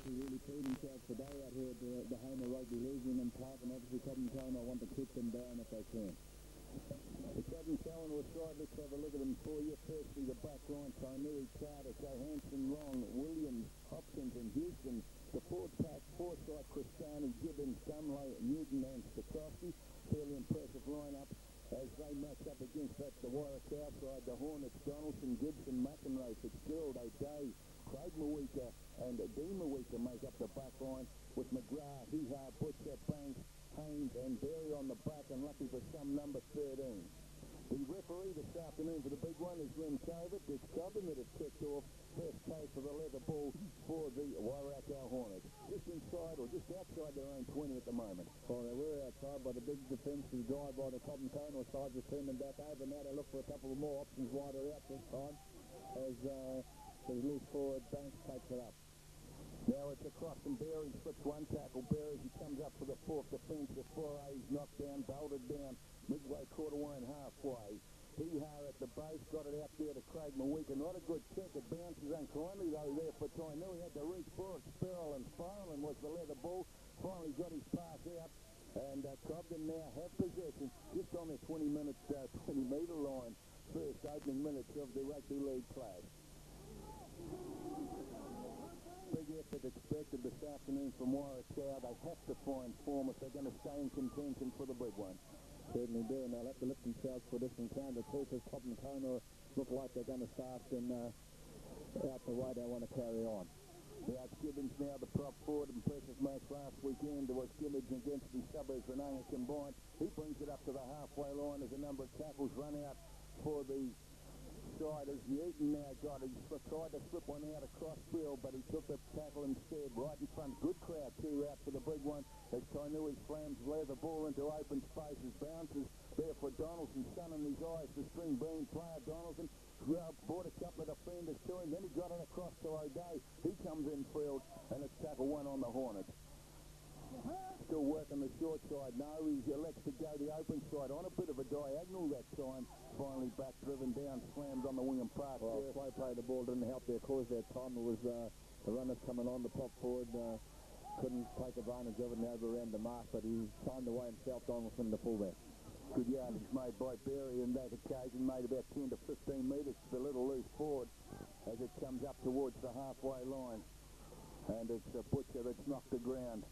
to really prove themselves today out here at the home of Rugby League in Park, and obviously Cobden I want to keep them down if they can. The Cobden Cohen side, let's have a look at them for you. Firstly, the back line, Tainui, Carter, Johansson, Long, Williams, Hopkins and Houston. The forward pack, Forsyth, Cristani, Gibbons, Dunlay, Newton and Stokowski. Fairly impressive lineup as they match up against that, the Warwick outside, the Hornets, Donaldson, Gibson, McEnroe, Fitzgerald, O'Day, Craig Mawika and Dean Mawika make up the back line with McGrath, Hihar, Butcher, Banks, Haynes and Berry on the back, and lucky for some, number 13. The referee this afternoon for the big one is Len Covert. It's Cobden that have kicked off first case of the leather ball for the Wairaka Hornets. Just inside or just outside their own 20 at the moment. Well, they were outside by the big defensive drive by the Cobden Cohen side, just turned them back over. Now they look for a couple of more options wider out this time as the loose forward Banks takes it up. Now it's across from Berry, slips one tackle. Berry, he comes up for the fourth defence. The foray, he's knocked down, bolted down, midway, quarter-way and halfway. Hihar at the base, got it out there to Craig Mawika. Not a good kick. It bounces unkindly, though, there for Tainui. He had to reach for it. Sparrow and Farland was the leather ball. Finally got his pass out. And Cobden now have possession just on their 20-metre line. First opening minutes of the Rugby League clash. Big effort expected this afternoon from Wairaka. They have to find form if they're going to stay in contention for the big one. Certainly do, and they'll have to lift themselves for this encounter too, because Cobden Cohen look like they're going to start in out the way they want to carry on. Now Gibbons now the prop forward. Impressive match last weekend. There was Gibbons against the Suburbs Renanga combined. He brings it up to the halfway line as a number of tackles run out for the side as Newton now got it. He tried to slip one out across field, but he took the tackle instead right in front. Good crowd too out for the big one as Tainui slams the ball into open spaces. Bounces there for Donaldson, sun in his eyes. The string bean player Donaldson brought a couple of defenders to him. Then he got it across to O'Day. He comes in field and it's tackle one on the Hornets. Still working the short side. No, he elects to go the open side on a bit of a diagonal that time. Finally back driven down, slammed on the wing and pass. Well, slow play the ball didn't help their cause that time. It was the runners coming on the prop forward. Couldn't take advantage of it and overran the mark, but he timed away himself, Donaldson, the fullback. Good yardage made by Berry in that occasion, made about 10 to 15 metres to the little loose forward as it comes up towards the halfway line. And it's a Butcher that's knocked the ground.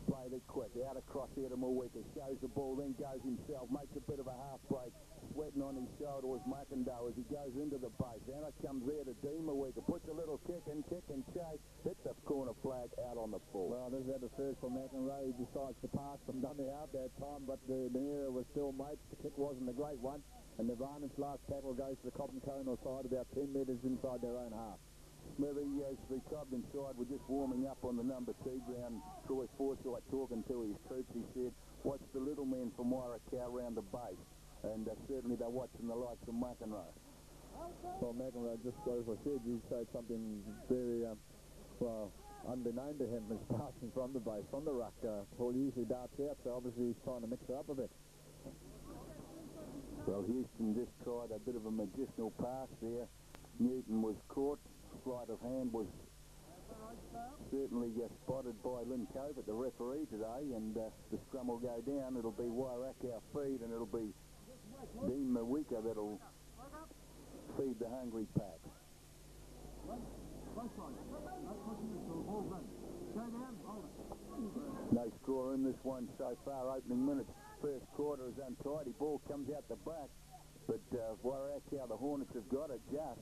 Played it quick, out across here to Mawika, shows the ball, then goes himself, makes a bit of a half break, sweating on his shoulder was McIndoe as he goes into the base. Now it comes there to Dean Mawika, puts a little kick and chase, hits the corner flag out on the full. Well, this is the first for McIndoe. He decides to pass from dummy out that time, but the error was still made. The kick wasn't a great one, and Nirvana's last tackle goes to the Cobden Cohen side about 10 metres inside their own half. Smithy, as the Cobden side were just warming up on the number 2 ground, Troy Forsyth talking to his troops, he said, watch the little men from Wairaka around the base. And certainly they're watching the likes of McEnroe. Well, McEnroe, just as I said, you said something very, unbeknown to him, is passing from the base, from the ruck. Paul usually darts out, so obviously he's trying to mix it up a bit. Well, Houston just tried a bit of a medicinal pass there. Newton was caught. Sleight of hand was certainly spotted by Lynn Covert, the referee today, and the scrum will go down. It'll be Wairaka feed, and it'll be Dean Mawika that'll feed the hungry pack. No score in this one so far. Opening minutes, first quarter is untidy. Ball comes out the back, but Wairaka, the Hornets have got it just.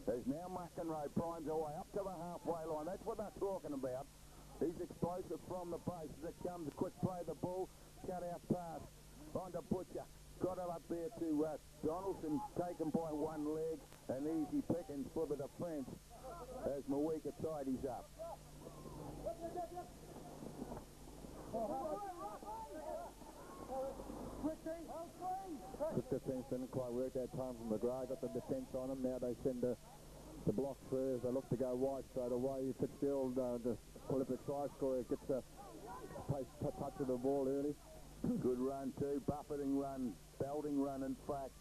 There's now McEnroe primes away up to the halfway line. That's what they're talking about. He's explosive from the base as it comes. A quick play of the ball. Cut out pass. On to Butcher. Got it up there to Donaldson. Taken by one leg. And easy pickings for the defence as Mawika tidies up. The defence didn't quite work that time from McGrath. Got the defence on him. Now they send the block through as they look to go wide straight away. Fitzgerald, the prolific try scorer, gets a touch of the ball early. Good run too. Buffeting run. Belting run, in fact.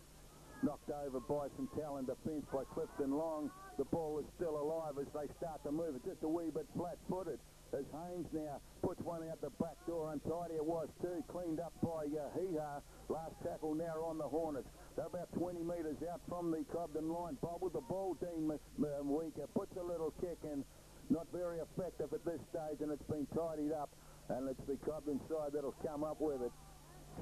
Knocked over by some talent defence by Clifton Long. The ball is still alive as they start to move it, just a wee bit flat-footed. As Haynes now puts one out the back door, untidy it was too, cleaned up by Hee-Ha. Last tackle now on the Hornets. They're about 20 metres out from the Cobden line. Bobbled the ball, Dean Weaker puts a little kick in. Not very effective at this stage, and it's been tidied up. And it's the Cobden side that'll come up with it.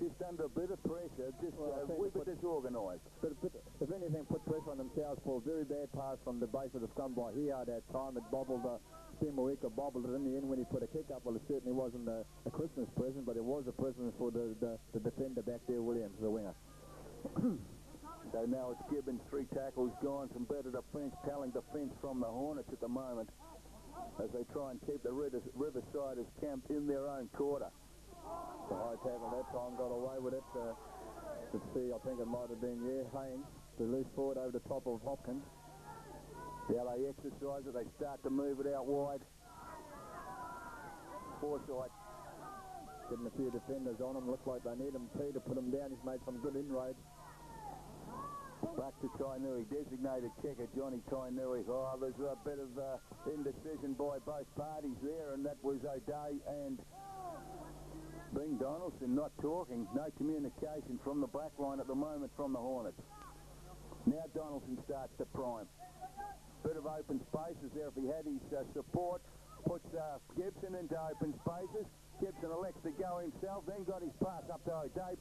Just under a bit of pressure, just a wee bit disorganised. But if anything, put pressure on themselves for a very bad pass from the base of the scrum by here that time. It bobbled, Weaker bobbled it in the end when he put a kick up. Well, it certainly wasn't a Christmas present, but it was a present for the defender back there, Williams, the winger. So now it's Gibbons, 3 tackles gone, some better defence, telling defence from the Hornets at the moment as they try and keep the Riversiders camped in their own quarter. The high tackle that time got away with it. Let's see, I think it might have been, Haynes, the loose forward over the top of Hopkins. Now they exercise it, they start to move it out wide. Forsyth getting a few defenders on him. Looks like they need him too to put him down. He's made some good inroads. Back to Tainui, designated kicker Johnny Tainui. Oh, there's a bit of indecision by both parties there, and that was O'Day and Bing Donaldson not talking. No communication from the back line at the moment from the Hornets. Now Donaldson starts to prime. Bit of open spaces there if he had his support. Puts Gibson into open spaces. Gibson elects to go himself, then got his pass up to O'Day.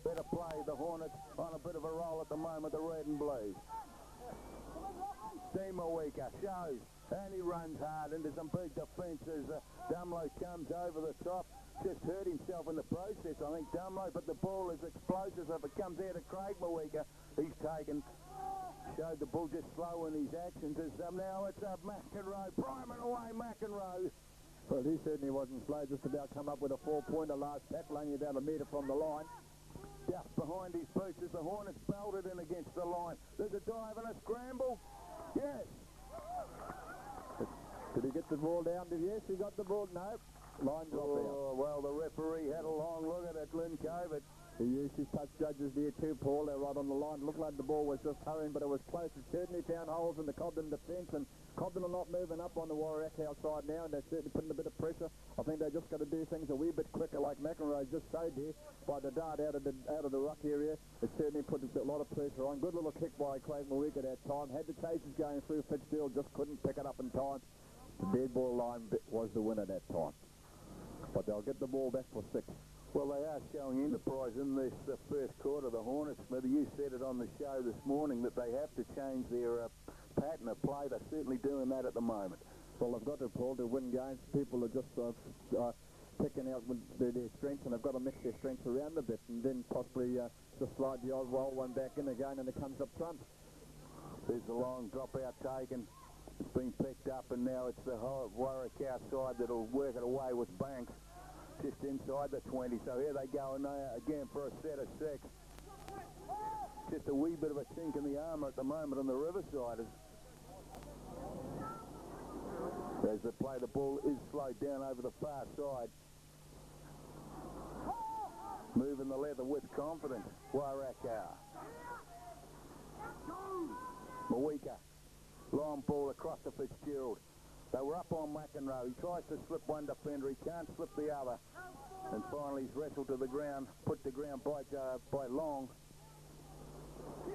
Better play, the Hornets on a bit of a roll at the moment, the red and blues. Weaker shows, and he runs hard into some big defences. Dumlow comes over the top, just hurt himself in the process, I think, Dumlow, but the ball is explosive. If it comes out of Craig Weaker, he's taken. Showed the bull just slow in his actions. As now it's McEnroe, priming away McEnroe. Well, he certainly wasn't slow, just about come up with a 4-pointer last tackle, only about a metre from the line. Just behind his boots as the Hornets belted in against the line. There's a dive and a scramble. Yes. Did he get the ball down? Yes, he got the ball. No. Line drop out. Oh, well, the referee had a long look at it, Lynn Covert. He used his touch judges there too, Paul. They're right on the line. Looked like the ball was just hurrying, but it was close. It certainly found holes in the Cobden defence, and Cobden are not moving up on the Warwick House side now, and they're certainly putting a bit of pressure. I think they just got to do things a wee bit quicker, like McEnroe just showed there by the dart out of the ruck area. It certainly put a lot of pressure on. Good little kick by Craig Weaker at that time. Had the chases going through, Fitzgerald just couldn't pick it up in time. The dead ball line was the winner that time. But they'll get the ball back for 6. Well, they are showing enterprise in this first quarter. The Hornets, whether you said it on the show this morning, that they have to change their pattern of play. They're certainly doing that at the moment. Well, they've got to, Paul, to win games. People are just picking out their strengths, and they've got to mix their strengths around a bit, and then possibly just slide the odd roll one back in again, and it comes up front. There's a long dropout taken. It's been picked up, and now it's the Warwick outside that'll work it away with Banks. Just inside the 20, so here they go and again for a set of 6. Just a wee bit of a chink in the armour at the moment on the Riversiders. As they play, the ball is slowed down over the far side. Moving the leather with confidence, Wairaka. Weaker, long ball across to Fitzgerald. They were up on McEnroe. He tries to slip one defender. He can't slip the other. And finally he's wrestled to the ground, put to ground by Long.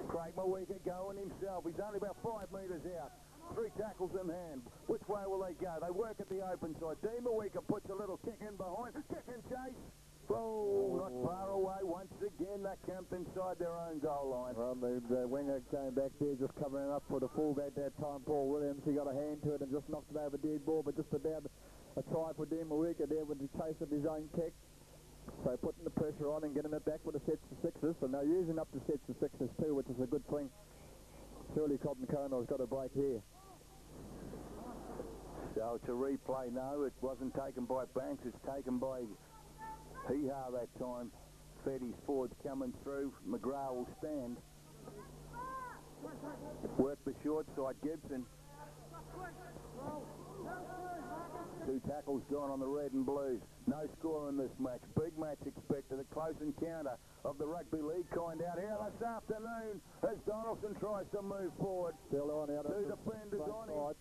Craig Weaker going himself. He's only about 5 metres out. 3 tackles in hand. Which way will they go? They work at the open side. Dean Weaker puts a little kick in behind. Kick and chase. Oh, not far away. Once again, that camped inside their own goal line. Well, the winger came back there just covering up for the fullback that time, Paul Williams. He got a hand to it and just knocked it over dead ball, but just about a try for Dean Weaker there with the chase of his own kick. So putting the pressure on and getting it back with the sets of 6s. So now using up the sets of 6s too, which is a good thing. Surely Cobden Cono's got a break here. So it's a replay. No, it wasn't taken by Banks. It's taken by Hee-Ha that time. Fetty's forwards coming through. McGrath will stand. Work the short side, Gibson. Two tackles gone on the red and blues. No score in this match. Big match expected. A close encounter of the rugby league kind out here this afternoon as Donaldson tries to move forward. Still on out. Two defenders on him.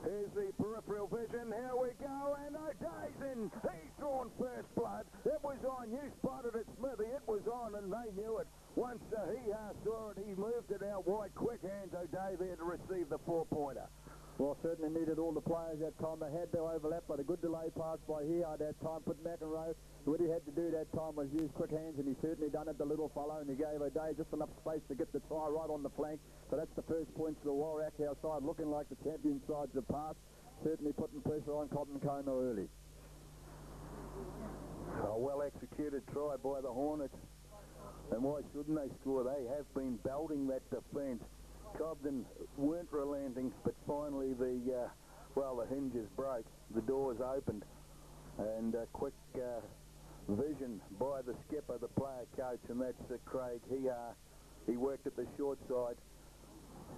Here's the peripheral vision. Here we go. And O'Day's in. He's drawn first blood. It was on. You spotted it, Smithy. It was on, and they knew it. Once he saw it, he moved it out wide. Quick hands, O'Day there to receive the 4-pointer. Well, certainly needed all the players that time. They had to overlap, but a good delay pass by here that time. Put McEnroe. What he had to do that time was use quick hands, and he certainly done it, the little fellow, and he gave O'Day just enough space to get the try right on the flank. So that's the first point to the Warrack side, looking like the champion sides of pass. Certainly putting pressure on Cobden early. A well-executed try by the Hornets. And why shouldn't they score? They have been belting that defence. Cobden weren't relenting, but finally the hinges broke. The doors opened, and quick vision by the skipper, the player coach, and that's Craig. He worked at the short side,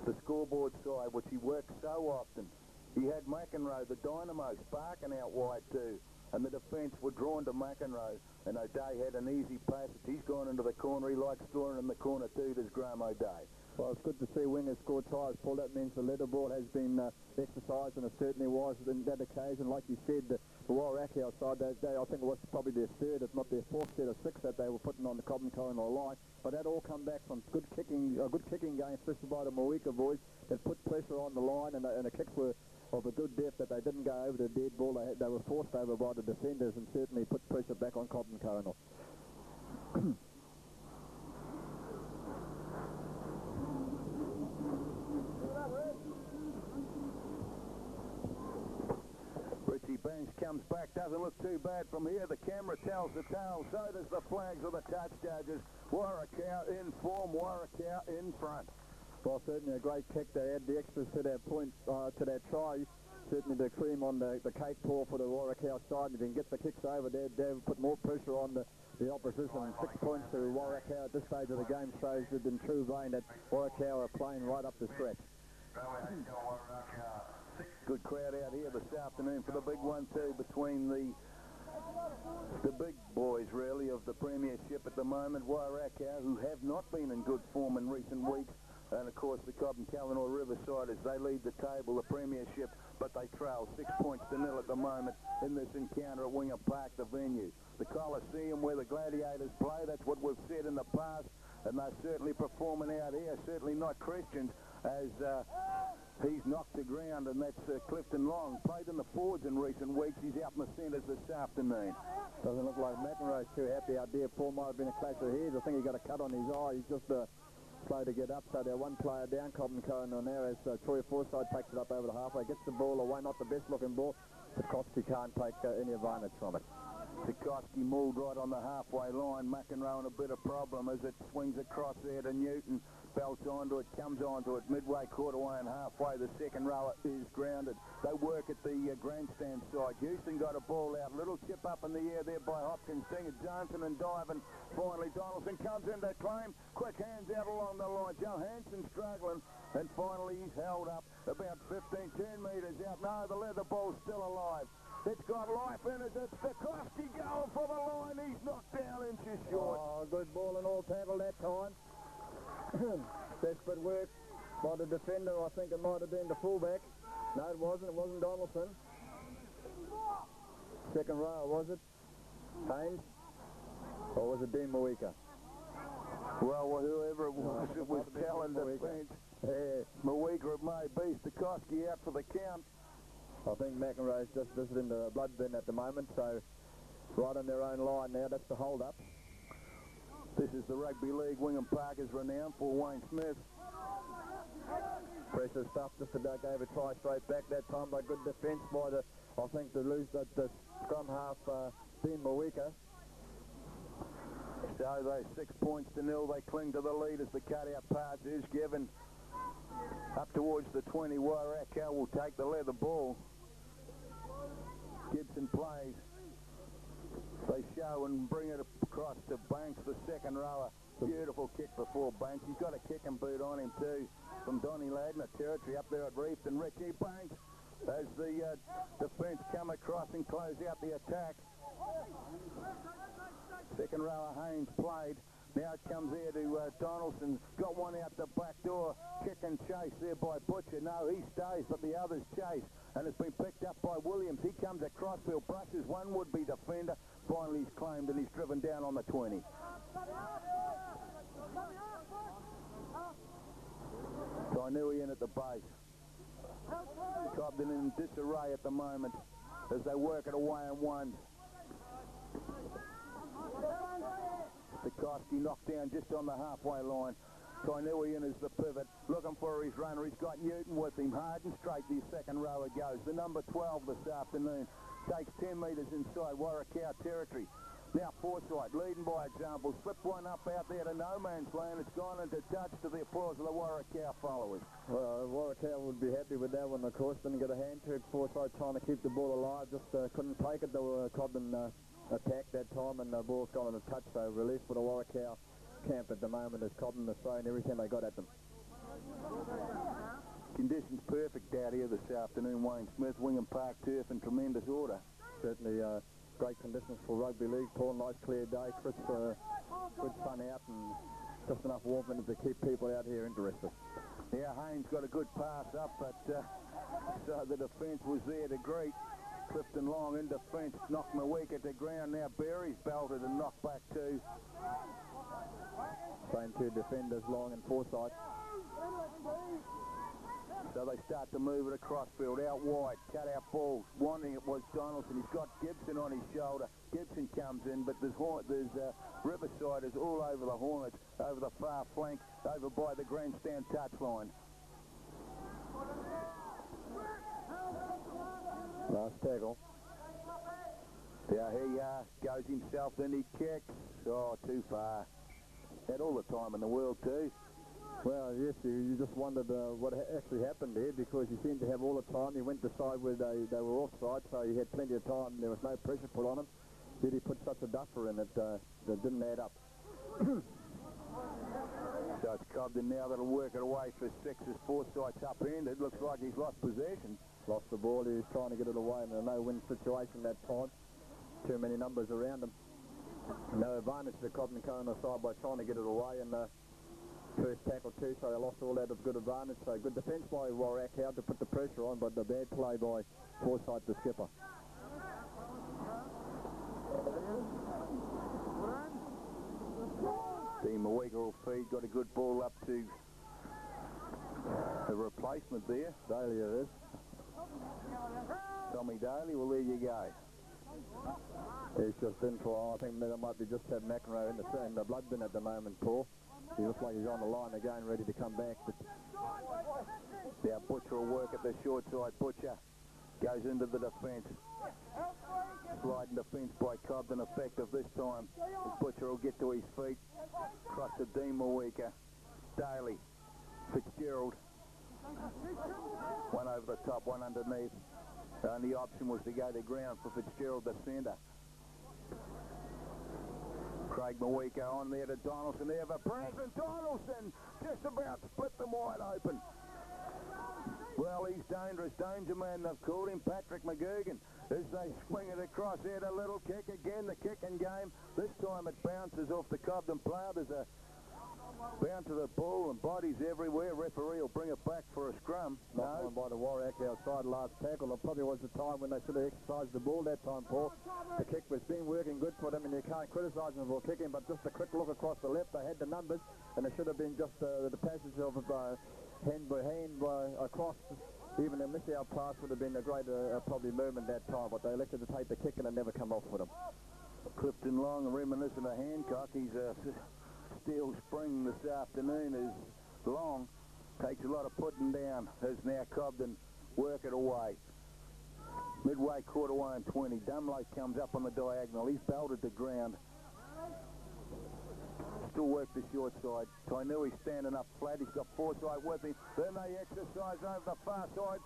the scoreboard side, which he works so often. He had McEnroe, the dynamo, sparking out wide too, and the defence were drawn to McEnroe, and O'Day had an easy passage. He's gone into the corner. He likes scoring in the corner too, does Graham O'Day. Well, it's good to see wingers score tries, Paul. That means the leaderboard has been exercised, and it certainly was in that occasion. Like you said, the Warrack side that day, I think it was probably their third, if not their fourth set of 6 that they were putting on the Cobden line. But that all come back from good kicking game, especially by the Moeka boys, that put pressure on the line, and the kicks were of a good depth, that they didn't go over the dead ball. They were forced over by the defenders, and certainly put pressure back on Cobden Coronel. Banks comes back, doesn't look too bad from here. The camera tells the tale, so does the flags of the touch judges. Warracow in form, Warracow in front. Well, certainly a great kick. They add the extras to that point, to that try. Certainly the cream on the cake pour for the Warracow side. If they can get the kicks over there, they've put more pressure on the opposition. 6 points to Warracow at this stage of the game shows that in true vein that Warracow are playing right up the stretch. Good crowd out here this afternoon for the big one too, between the big boys really of the premiership at the moment. Warracow, who have not been in good form in recent weeks, and of course the Cobden Kallenor Riversiders. They lead the table, the premiership, but they trail 6 points to 0 at the moment in this encounter at Wingham Park, the venue. The Coliseum where the Gladiators play, that's what we've said in the past, and they're certainly performing out here, certainly not Christians, as he's knocked to ground, and that's Clifton Long. Played in the forwards in recent weeks. He's out in the centres this afternoon. Doesn't look like McEnroe's too happy out there. Paul might have been a clash of heads. I think he got a cut on his eye. He's just slow to get up. So they're one player down, Cobden Coronel now, as Troy Forsyth takes it up over the halfway. Gets the ball away, not the best-looking ball. But Koski can't take any advantage from it. Sikorsky mauled right on the halfway line. McEnroe in a bit of problem as it swings across there to Newton. Belts onto it, comes onto it, midway, quarter-way and halfway. The second rower is grounded. They work at the grandstand side. Houston got a ball out. Little chip up in the air there by Hopkins. Singer Johnson and diving. Finally, Donaldson comes in to claim. Quick hands out along the line. Johansson struggling. And finally, he's held up about 10 metres out. No, the leather ball's still alive. It's got life in it. It's Sikorsky going for the line. He's knocked down inches short. Oh, good ball and all tackle that time. Desperate work by the defender. I think it might have been the fullback. No, it wasn't. It wasn't Donaldson. Second row, was it? Haynes? Or was it Dean Moeka? Well, whoever it was telling defence. Moeka it may be. Sikorsky out for the count. I think McEnroe's just visiting the blood bin at the moment, so right on their own line now. That's the hold-up. This is the Rugby League. Wingham Park is renowned for Wayne Smith. Pressure stuff, just about gave a try straight back that time by good defence by the scrum half, Dean Moeka. So those 6 points to 0, they cling to the lead as the cut-out pass is given. Up towards the 20, Warracow will take the leather ball. Gibson plays. They show and bring it across to Banks, the second rower. Beautiful kick before Banks. He's got a kick and boot on him too from Donny Ladner territory up there at Reefton. Richie Banks as the defence come across and close out the attack. Second rower Haynes played. Now it comes here to Donaldson. Got one out the back door. Kick and chase there by Butcher. No, he stays, but the others chase. And it's been picked up by Williams. He comes across field, brushes one would-be defender. Finally he's claimed and he's driven down on the 20. Tainui in at the base. Cobden in disarray at the moment as they work it away on one. Sikorsky knocked down just on the halfway line. Tainui in as the pivot, looking for his runner. He's got Newton with him. Hard and straight the second rower goes. The number 12 this afternoon takes 10 metres inside Warracow territory. Now Forsyth leading by example. Slipped one up out there to no man's land. It's gone into touch to the applause of the Warracow followers. Well, Warracow would be happy with that one, of course. Didn't get a hand to it. Forsyth trying to keep the ball alive. Just couldn't take it. The Cobden attacked that time and the ball's gone into touch. So release for the Warracow camp at the moment as Cobden is throwing everything they got at them. Conditions perfect out here this afternoon. Wayne Smith, Wingham Park turf in tremendous order. Certainly great conditions for rugby league. Paul, nice clear day. Chris, good sun out and just enough warmth in it to keep people out here interested. Yeah, Haynes got a good pass up, but so the defence was there to greet. Clifton Long in defence, knocked Mawika at the ground. Now Berry's belted and knocked back too. Same two defenders, Long and Forsyth. So they start to move it across field, out wide, cut out balls. Wanting it was Donaldson. He's got Gibson on his shoulder. Gibson comes in, but there's Riversiders all over the Hornets, over the far flank, over by the grandstand touchline. Last tackle. Now here you are, goes himself, then he kicks. Oh, too far. Had all the time in the world too. Well, yes, you just wondered what actually happened there because you seemed to have all the time. He went to side where they were offside, so he had plenty of time. There was no pressure put on him. Yet he put such a duffer in it that didn't add up. So it's Cobden now that'll work it away for six as Forsyth's upended. Looks like he's lost possession. Lost the ball. He was trying to get it away in a no-win situation that time. Too many numbers around him. No advantage to Cobden coming on the side by trying to get it away and first tackle too, so they lost all that of good advantage. So good defence by Warracow to put the pressure on, but the bad play by Forsyth, the skipper. Dean Mawika will feed, got a good ball up to the replacement there. Daly it is. Tommy Daly, well there you go. He's just in for, I think there might be just have McEnroe in the blood bin at the moment, Paul. He looks like he's on the line again, ready to come back. But now Butcher will work at the short side. Butcher goes into the defence. Sliding defence by Cobden effective this time. Butcher will get to his feet. Cross to Dean Mawika. Daly. Fitzgerald. One over the top, one underneath. The only option was to go to ground for Fitzgerald, the centre. Craig Mawika on there to Donaldson. There for Brandon Donaldson. Just about split them wide open. Well, he's dangerous. Danger man, they've called him. Patrick McGugan. As they swing it across here, a little kick again. The kicking game. This time it bounces off the Cobden player. There's a bounce to the ball and bodies everywhere. Referee will bring it back for a scrum. Knocked on by the Warracow side last tackle. It probably was the time when they should have exercised the ball that time, Paul. The kick was been working good for them, and you can't criticise them for kicking, but just a quick look across the left. They had the numbers, and it should have been just the passage of hand by hand across. Even a miss-out pass would have been a great probably movement that time, but they elected to take the kick and it never come off for them. Clifton Long, reminiscent of Hancock. He's steel spring this afternoon is long. Takes a lot of putting down as now Cobden work it away. Midway quarter 1 and 20. Dumlow comes up on the diagonal. He's belted to ground. Still work the short side. Tainui standing up flat. He's got Forsyth with him. Then they exercise over the far side.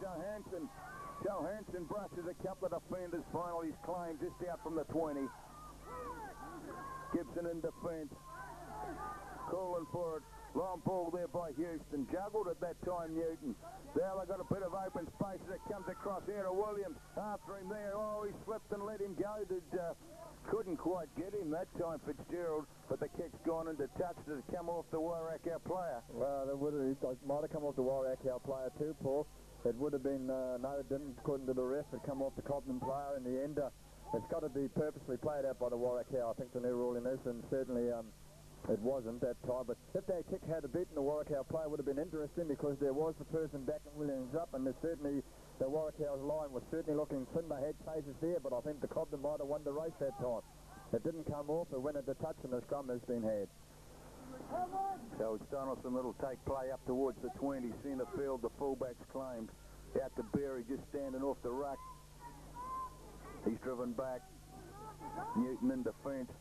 Johansson brushes a couple of defenders. Finally he's claimed just out from the 20. Gibson in defence. Calling for it. Long ball there by Houston. Juggled at that time, Newton. Now they've got a bit of open space as it comes across here to Williams. After him there. Oh, he slipped and let him go. Couldn't quite get him that time, Fitzgerald, but the kick's gone into touch. Did it come off the Warrakow player? Well, it might have come off the Warrakow player too, Paul. It would have been, no, it didn't, according to the ref. It come off the Cobden player in the end. It's got to be purposely played out by the Warrakow, I think the new ruling is, and certainly it wasn't that time. But if that kick had beaten the Warrakow player, it would have been interesting because there was the person backing Williams up, and certainly the Warrakow's line was certainly looking thin. They had chases there, but I think the Cobden might have won the race that time. It didn't come off, it went at the touch, and the scrum has been had. So it's Donaldson that'll take play up towards the 20 centre field. The fullback's claimed. Out to Berry, just standing off the ruck. He's driven back. Newton in defence.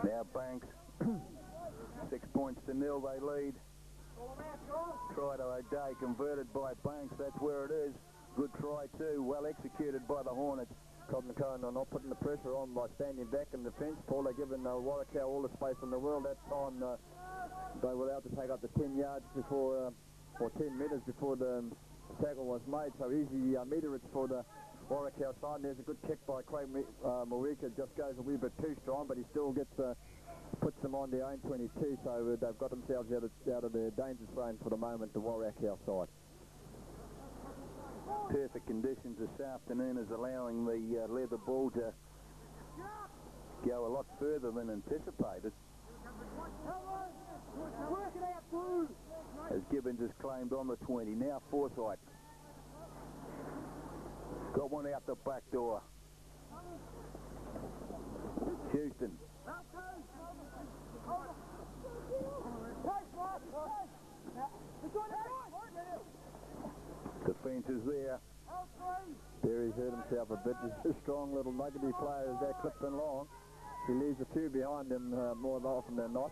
Now Banks. 6 points to 0 they lead. Try to O'Day, converted by Banks. That's where it is. Good try too. Well executed by the Hornets. Cobden are not putting the pressure on by standing back in defence. Paul, they're giving Warrakow all the space in the world. That time they were allowed to take up to 10 yards before, or 10 metres before the tackle was made. So easy meterage for the Warrakow side. There's a good kick by Craig Mawika. Just goes a wee bit too strong, but he still gets puts them on their own 22. So they've got themselves out of their danger zone for the moment, the Warrakow side. Perfect conditions this afternoon is allowing the leather ball to go a lot further than anticipated. As Gibbons is claimed on the 20. Now Forsyth. Got one out the back door. Houston. Defence is there. Berry's hurt himself a bit. He's a strong little nuggety player as that clipped in long. He leaves a few behind him more often than not.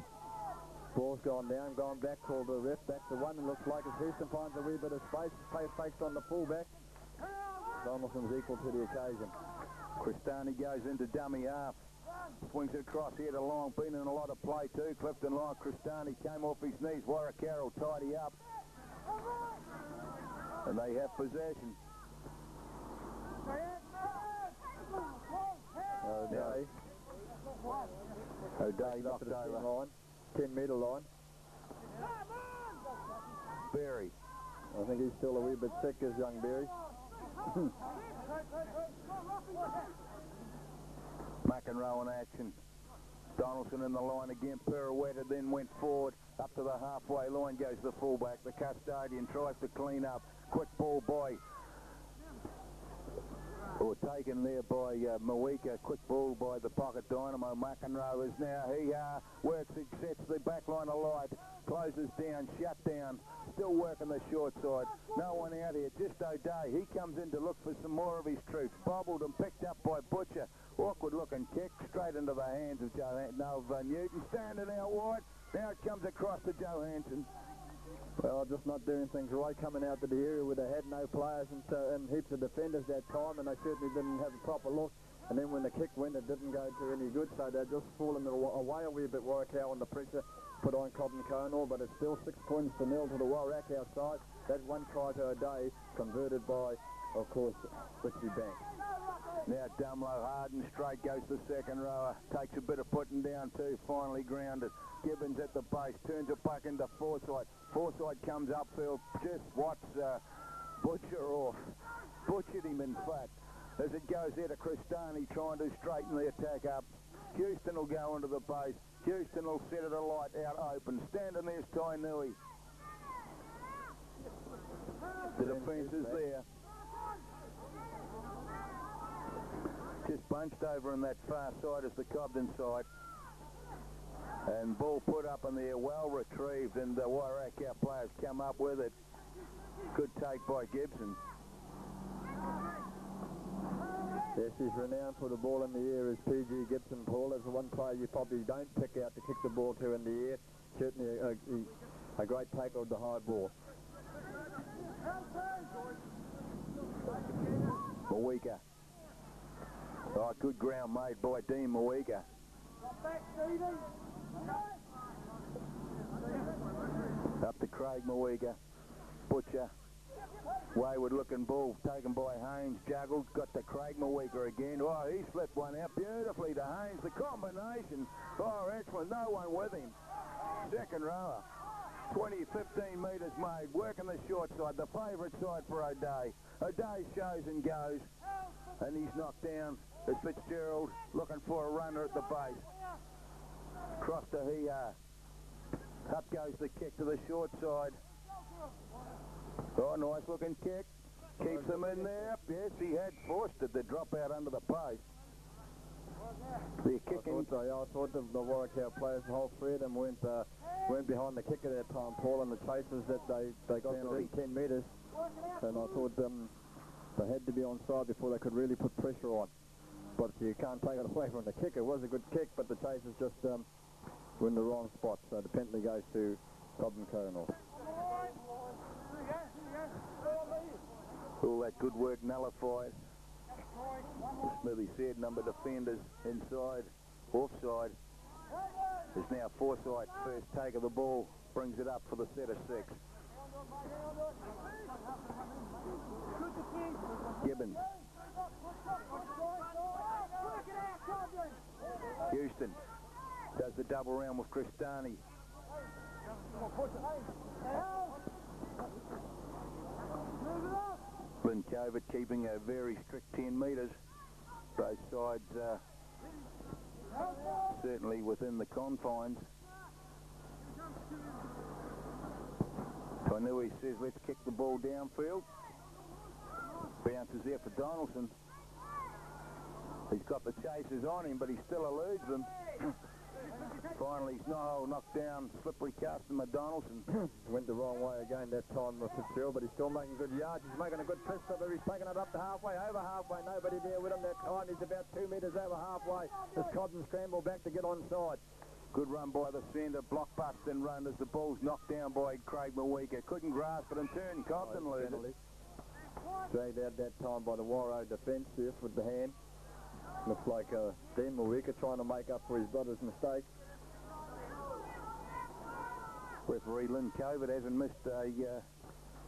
Ball's gone down, gone back, called the ref, back to one. It looks like as Houston finds a wee bit of space. Play fakes on the fullback. Donaldson's equal to the occasion. Cristani goes into dummy half. Swings it across here to Long. Been in a lot of play too. Clifton Long. Cristani came off his knees. Warrakow will tidy up. And they have possession. O'Day knocked over. Line, 10-metre line. Berry. I think he's still a wee bit sick, as young Berry. McEnroe in action. Donaldson in the line again, pirouetted, then went forward up to the halfway line. Goes the fullback. The custodian tries to clean up. Quick ball by, or taken there by Mawika. Quick ball by the pocket dynamo. McEnroe is now, he works, it sets the back line alight, closes down, shut down, still working the short side. No one out here, just O'Day. He comes in to look for some more of his troops. Bobbled and picked up by Butcher. Awkward looking kick straight into the hands of Newton. Standing out wide. Now it comes across to Johansson. Well, just not doing things right, coming out to the area where they had no players and heaps of defenders that time, and they certainly didn't have a proper look. And then when the kick went, it didn't go to any good, so they're just falling away a wee bit. Warrakow under pressure, put on Cobden Conor, but it's still 6 points to 0 to the Warrakow side. That one try to O'Day, converted by, of course, Richie Banks. Now Dumlow hard and straight goes the second rower. Takes a bit of putting down too. Finally grounded. Gibbons at the base. Turns it back into Forsyth. Forsyth comes upfield. Just whats Butcher off. Butchered him in fact. As it goes there to Cristani trying to straighten the attack up. Houston will go into the base. Houston will set it alight out open. Standing there's Tainui. The defence is there. Just bunched over on that far side as the Cobden side. And ball put up in there, well retrieved, and the Warrakow players come up with it. Good take by Gibson. Yes, he's renowned for the ball in the air as PG Gibson, Paul. As the one player you probably don't pick out to kick the ball to in the air. Certainly a great taker of the high ball. Mawika. Oh, good ground made by Dean Mawika. Up to Craig Mawega. Butcher. Wayward looking ball taken by Haynes. Juggled. Got to Craig Mawega again. Oh, he slipped one out beautifully to Haynes. The combination. Oh, excellent. No one with him. Second rower. 20, 15 metres made. Working the short side. The favourite side for O'Day. O'Day shows and goes. And he's knocked down. It's Fitzgerald looking for a runner at the base. Cross to Hia. Up goes the kick to the short side. Oh, nice looking kick. Keeps him in there. Yes, he had forced it to drop out under the post. The kicking. I thought the Warwick players, the whole three of them went behind the kicker that time, Paul, and the chasers that they got within 10 metres. And I thought they had to be on side before they could really put pressure on. But you can't take it away from the kicker. It was a good kick, but the chasers just were in the wrong spot. So the penalty goes to Cobden Coronel. All that good work nullified. As Smithy said, number of defenders inside, offside. There's now Forsyth, first take of the ball, brings it up for the set of 6. Gibbons. Houston does the double round with Cristani. Lynn Covert keeping a very strict 10 metres. Both sides certainly within the confines. Tainui says, let's kick the ball downfield. Bounces there for Donaldson. He's got the chasers on him, but he still eludes them. Finally, Snow knocked down slippery Carsten Donaldson. Went the wrong way again that time with Fitzgerald, but he's still making good yards. He's making a good press stopper. He's taking it up to halfway, over halfway. Nobody there with him that time. He's about 2 metres over halfway. As Cobden scrambled back to get onside. Good run by the centre, blockbusting run as the ball's knocked down by Craig Mawega. Couldn't grasp it and turn. Cobden loses. Dragged out that time by the Warrow defence there with the hand. Looks like Dan Mawega trying to make up for his brother's mistake. Referee Lynn Covert hasn't missed a...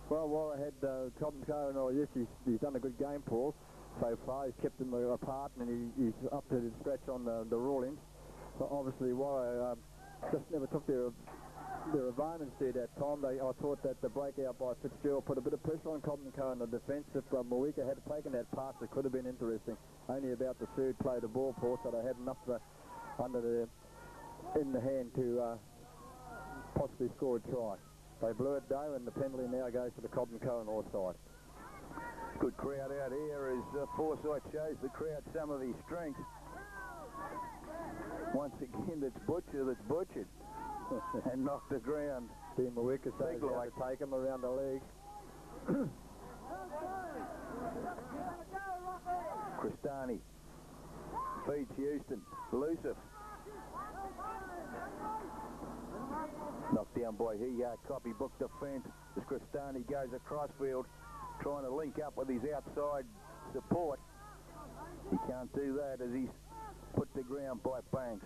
Well, Warrow had Cobden Coronel. Yes, he's done a good game, Paul. So far, he's kept them apart, and he's up to the scratch on the rulings. But obviously, Warrow just never took their advantage there that time. I thought that the breakout by Fitzgerald put a bit of pressure on Cobden Coronel defence. If Mawega had taken that pass, it could have been interesting. Only about the third play of the ball, Paul, so they had enough in the hand to possibly score a try. They blew it though, and the penalty now goes to the Cobden Coronel side. Good crowd out here as Forsyth shows the crowd some of his strength. Once again, it's Butcher that's butchered and knocked the ground. Dean Maweka says how to take him around the leg. Cristani feeds Houston. Elusive. Knocked down by copybook defence as Cristani goes across field, trying to link up with his outside support. He can't do that as he's put to ground by Banks.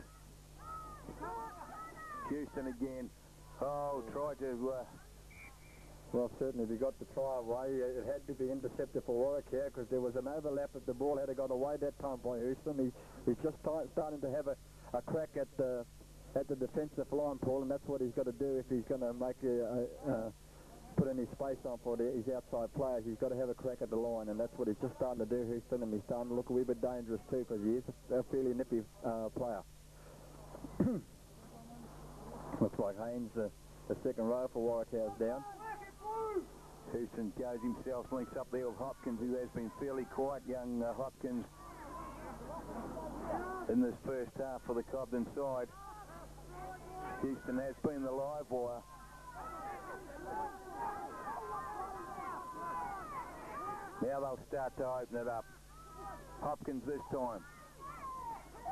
Houston again. Oh, tried to... Well, certainly if he got the try away, it had to be intercepted for Warwick here because there was an overlap if the ball had got away that time by Houston. He's just starting to have a crack at the defensive line, Paul, and that's what he's got to do if he's going to make put any space on for his outside players. He's got to have a crack at the line, and that's what he's just starting to do, Houston, and he's starting to look a wee bit dangerous too because he is a fairly nippy player. Looks like Haynes, the second row for Warwick House down. Houston goes himself, links up there with Hopkins, who has been fairly quiet. Young Hopkins in this first half for the Cobden side. Houston has been the live wire. Now they'll start to open it up. Hopkins this time.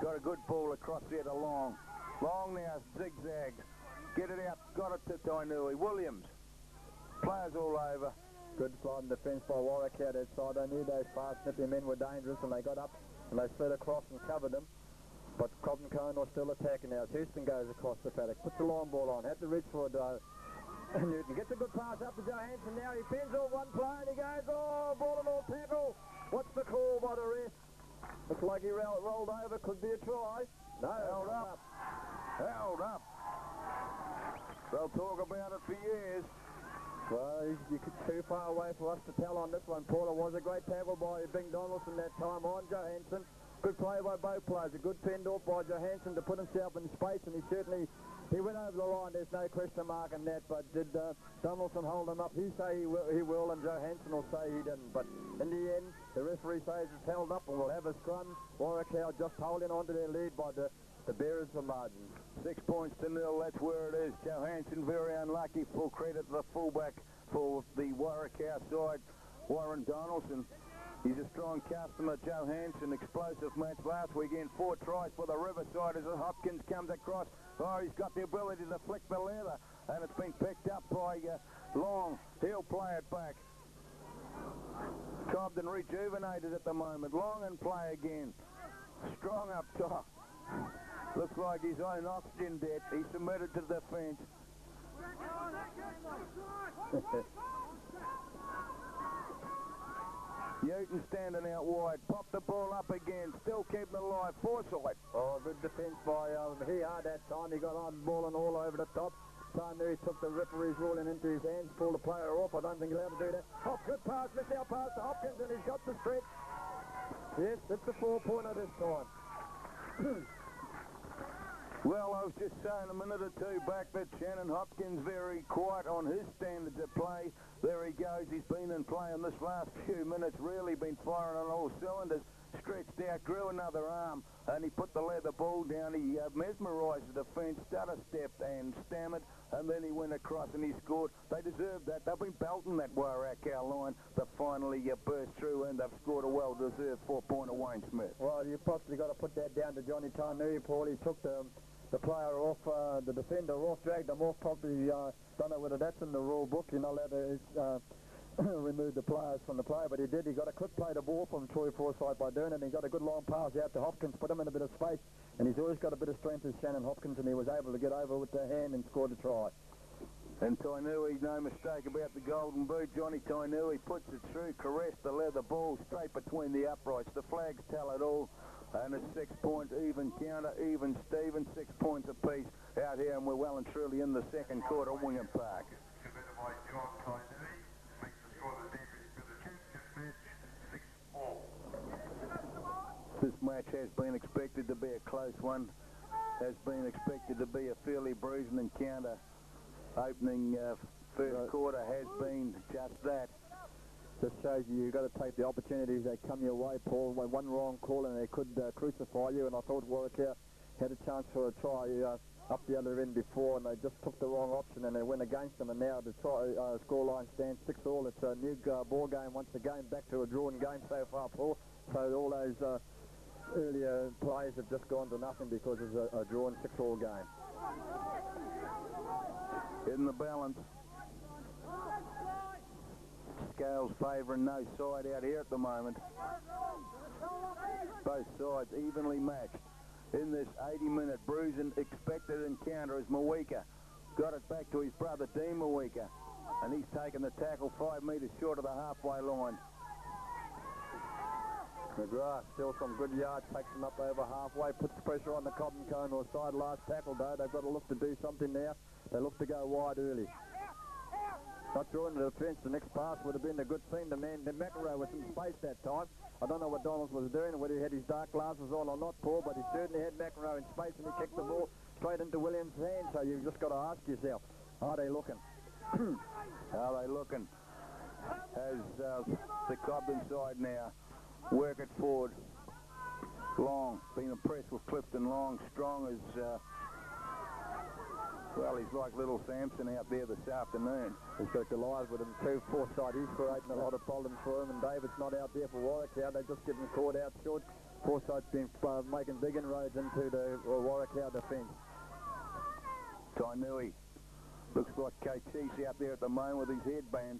Got a good ball across there to Long. Long now, zigzag. Get it out, got it to Tainui. Williams. Players all over. Good sliding defence by Warwick out that side. They knew those fast nippy men were dangerous and they got up and they slid across and covered them. But Cobden Cone was still attacking now. Houston goes across the paddock, puts the long ball on, had to reach for it. Newton gets a good pass up to Johansson now. He pins off one play and he goes, oh, ball and all tackle. What's the call by the ref? Looks like he rolled over, could be a try. No, held up. Held up. They'll talk about it for years. Well, you're too far away for us to tell on this one, Paul. It was a great tackle by Bing Donaldson that time on Johansson. Good play by both players. A good fend off by Johansson to put himself in space, and he went over the line. There's no question mark in that. But did Donaldson hold him up? He say he will, and Johansson will say he didn't. But in the end, the referee says it's held up, and we'll have a scrum. Warwicktown just holding on to their lead by the bearers of margin. 6 points to 0, that's where it is. Johansson very unlucky. Full credit to the fullback for the Warwicktown side, Warren Donaldson. He's a strong customer. Johansson, explosive match last weekend. 4 tries for the Riverside as Hopkins comes across. Oh, he's got the ability to flick the leather, and it's been picked up by Long. He'll play it back. Cobden rejuvenated at the moment. Long and play again. Strong up top. Looks like his own oxygen debt. He submitted to the defence. Newton standing out wide. Pop the ball up again. Still keeping it alive. Forsyth. Oh, good defence by Hea that time. He got on ball and all over the top. Time there he took the referee's ruling into his hands, pulled the player off. I don't think he'll ever do that. Oh, good pass. Missed out pass to Hopkins, and he's got the stretch. Yes, it's a 4-pointer this time. Well, I was just saying a minute or two back that Shannon Hopkins very quiet on his standards of play. There he goes. He's been in play in this last few minutes, really been firing on all cylinders. Stretched out, grew another arm, and he put the leather ball down. He mesmerised the defence, stutter-stepped and stammered, and then he went across and he scored. They deserved that. They've been belting that Warwicktown line. They finally burst through, and they've scored a well-deserved 4-pointer Wayne Smith. Well, you've possibly got to put that down to Johnny Tainui, Paul. He took the player off, the defender off, dragged him off, probably, don't know whether that's in the rule book. You're not allowed to remove the players from the play, but he did. He got a quick play to ball from Troy Forsyth by doing it, and he got a good long pass out to Hopkins, put him in a bit of space, and he's always got a bit of strength as Shannon Hopkins, and he was able to get over with the hand and scored a try. And Tainui, no mistake about the golden boot. Johnny Tainui puts it through, caressed the leather ball straight between the uprights. The flags tell it all. And it's 6 points, even counter, even Steven, 6 points apiece out here, and we're well and truly in the second quarter, Wingham Park. Submitted by John Tainui, makes the score the defense for the championship match, 6-4. This match has been expected to be a close one, has been expected to be a fairly bruising encounter. Opening first quarter has been just that. Just shows you've got to take the opportunities that come your way, Paul. One wrong call and they could crucify you, and I thought Warwicktown had a chance for a try up the other end before, and they just took the wrong option and they went against them, and now the scoreline stands 6-all. It's a new ball game once again, back to a drawn game so far, Paul. So all those earlier plays have just gone to nothing because it's a drawn 6-all game. In the balance. Scales favouring no side out here at the moment. Both sides evenly matched. In this 80-minute bruising expected encounter as Mawika got it back to his brother Dean Mawika, and he's taken the tackle 5 metres short of the halfway line. McGrath still some good yards, takes him up over halfway, puts pressure on the Cobden Cone or side. Last tackle though, they've got to look to do something now. They look to go wide early. Not drawing the defence. The next pass would have been a good thing. The McEnroe was in space that time. I don't know what Donald was doing, whether he had his dark glasses on or not, Paul, but he certainly had McEnroe in space, and he kicked the ball straight into Williams' hand. So you've just got to ask yourself, are they looking? Are they looking? As the Cobden side now work it forward. Long, been impressed with Clifton Long. Strong as, well, he's like little Samson out there this afternoon. He's got Goliath with him too. Forsyth, he's creating a lot of problems for him, and David's not out there for Warwicktown. They're just getting caught out short. Forsyth's been making big inroads into the Warwicktown defence. Tainui looks like Cochise out there at the moment with his headband.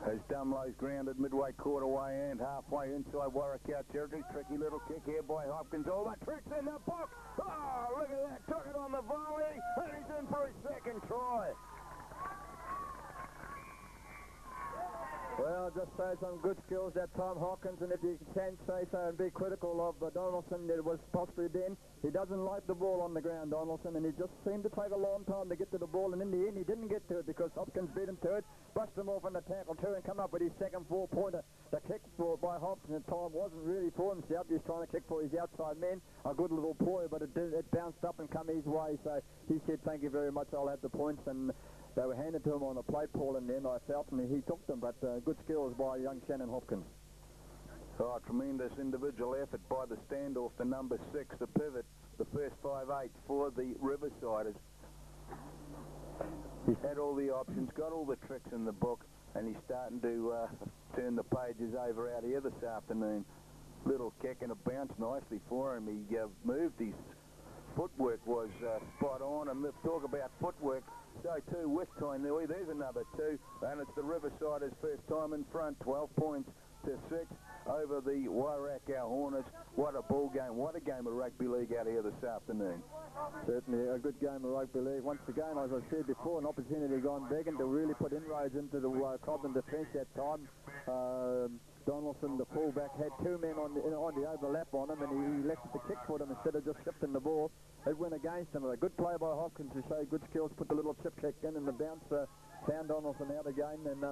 As Dumlow's grounded midway quarterway and halfway inside Warrakout territory. Tricky little kick here by Hopkins. All the tricks in the box. Oh, look at that. Took it on the volley. And he's in for his second try. Well, just say some good skills that time, Hawkins, and if you can say so and be critical of Donaldson, it was possibly then. He doesn't like the ball on the ground, Donaldson, and he just seemed to take a long time to get to the ball, and in the end he didn't get to it because Hopkins beat him to it, brushed him off in the tackle too, and come up with his second four-pointer. The kick by Hopkins at time wasn't really for himself. He was trying to kick for his outside men. A good little ploy, but it bounced up and come his way, so he said, thank you very much, I'll have the points, and they were handed to him on a plate, Paul, in the end, I felt, and he took them, but good skills by young Shannon Hopkins. Oh, tremendous individual effort by the standoff, the number 6, the pivot, the first 5/8 for the Riversiders. He's had all the options, got all the tricks in the book, and he's starting to turn the pages over out here this afternoon. Little kick and a bounce nicely for him. He moved. His footwork was spot on, and let's talk about footwork. So too with Tainui, there's another 2, and it's the Riversiders' first time in front, 12 points to 6 over the Warrakout Hornets. What a ball game, what a game of rugby league out here this afternoon. Certainly a good game of rugby league. Once again, as I said before, an opportunity gone begging to really put inroads into the Cobden defence that time. Donaldson, the fullback, had 2 men on the overlap on him, and he elected to kick for them instead of just shifting the ball. It went against him. A good play by Hopkins to show good skills, put the little chip kick in, and the bounce found Donaldson out again, and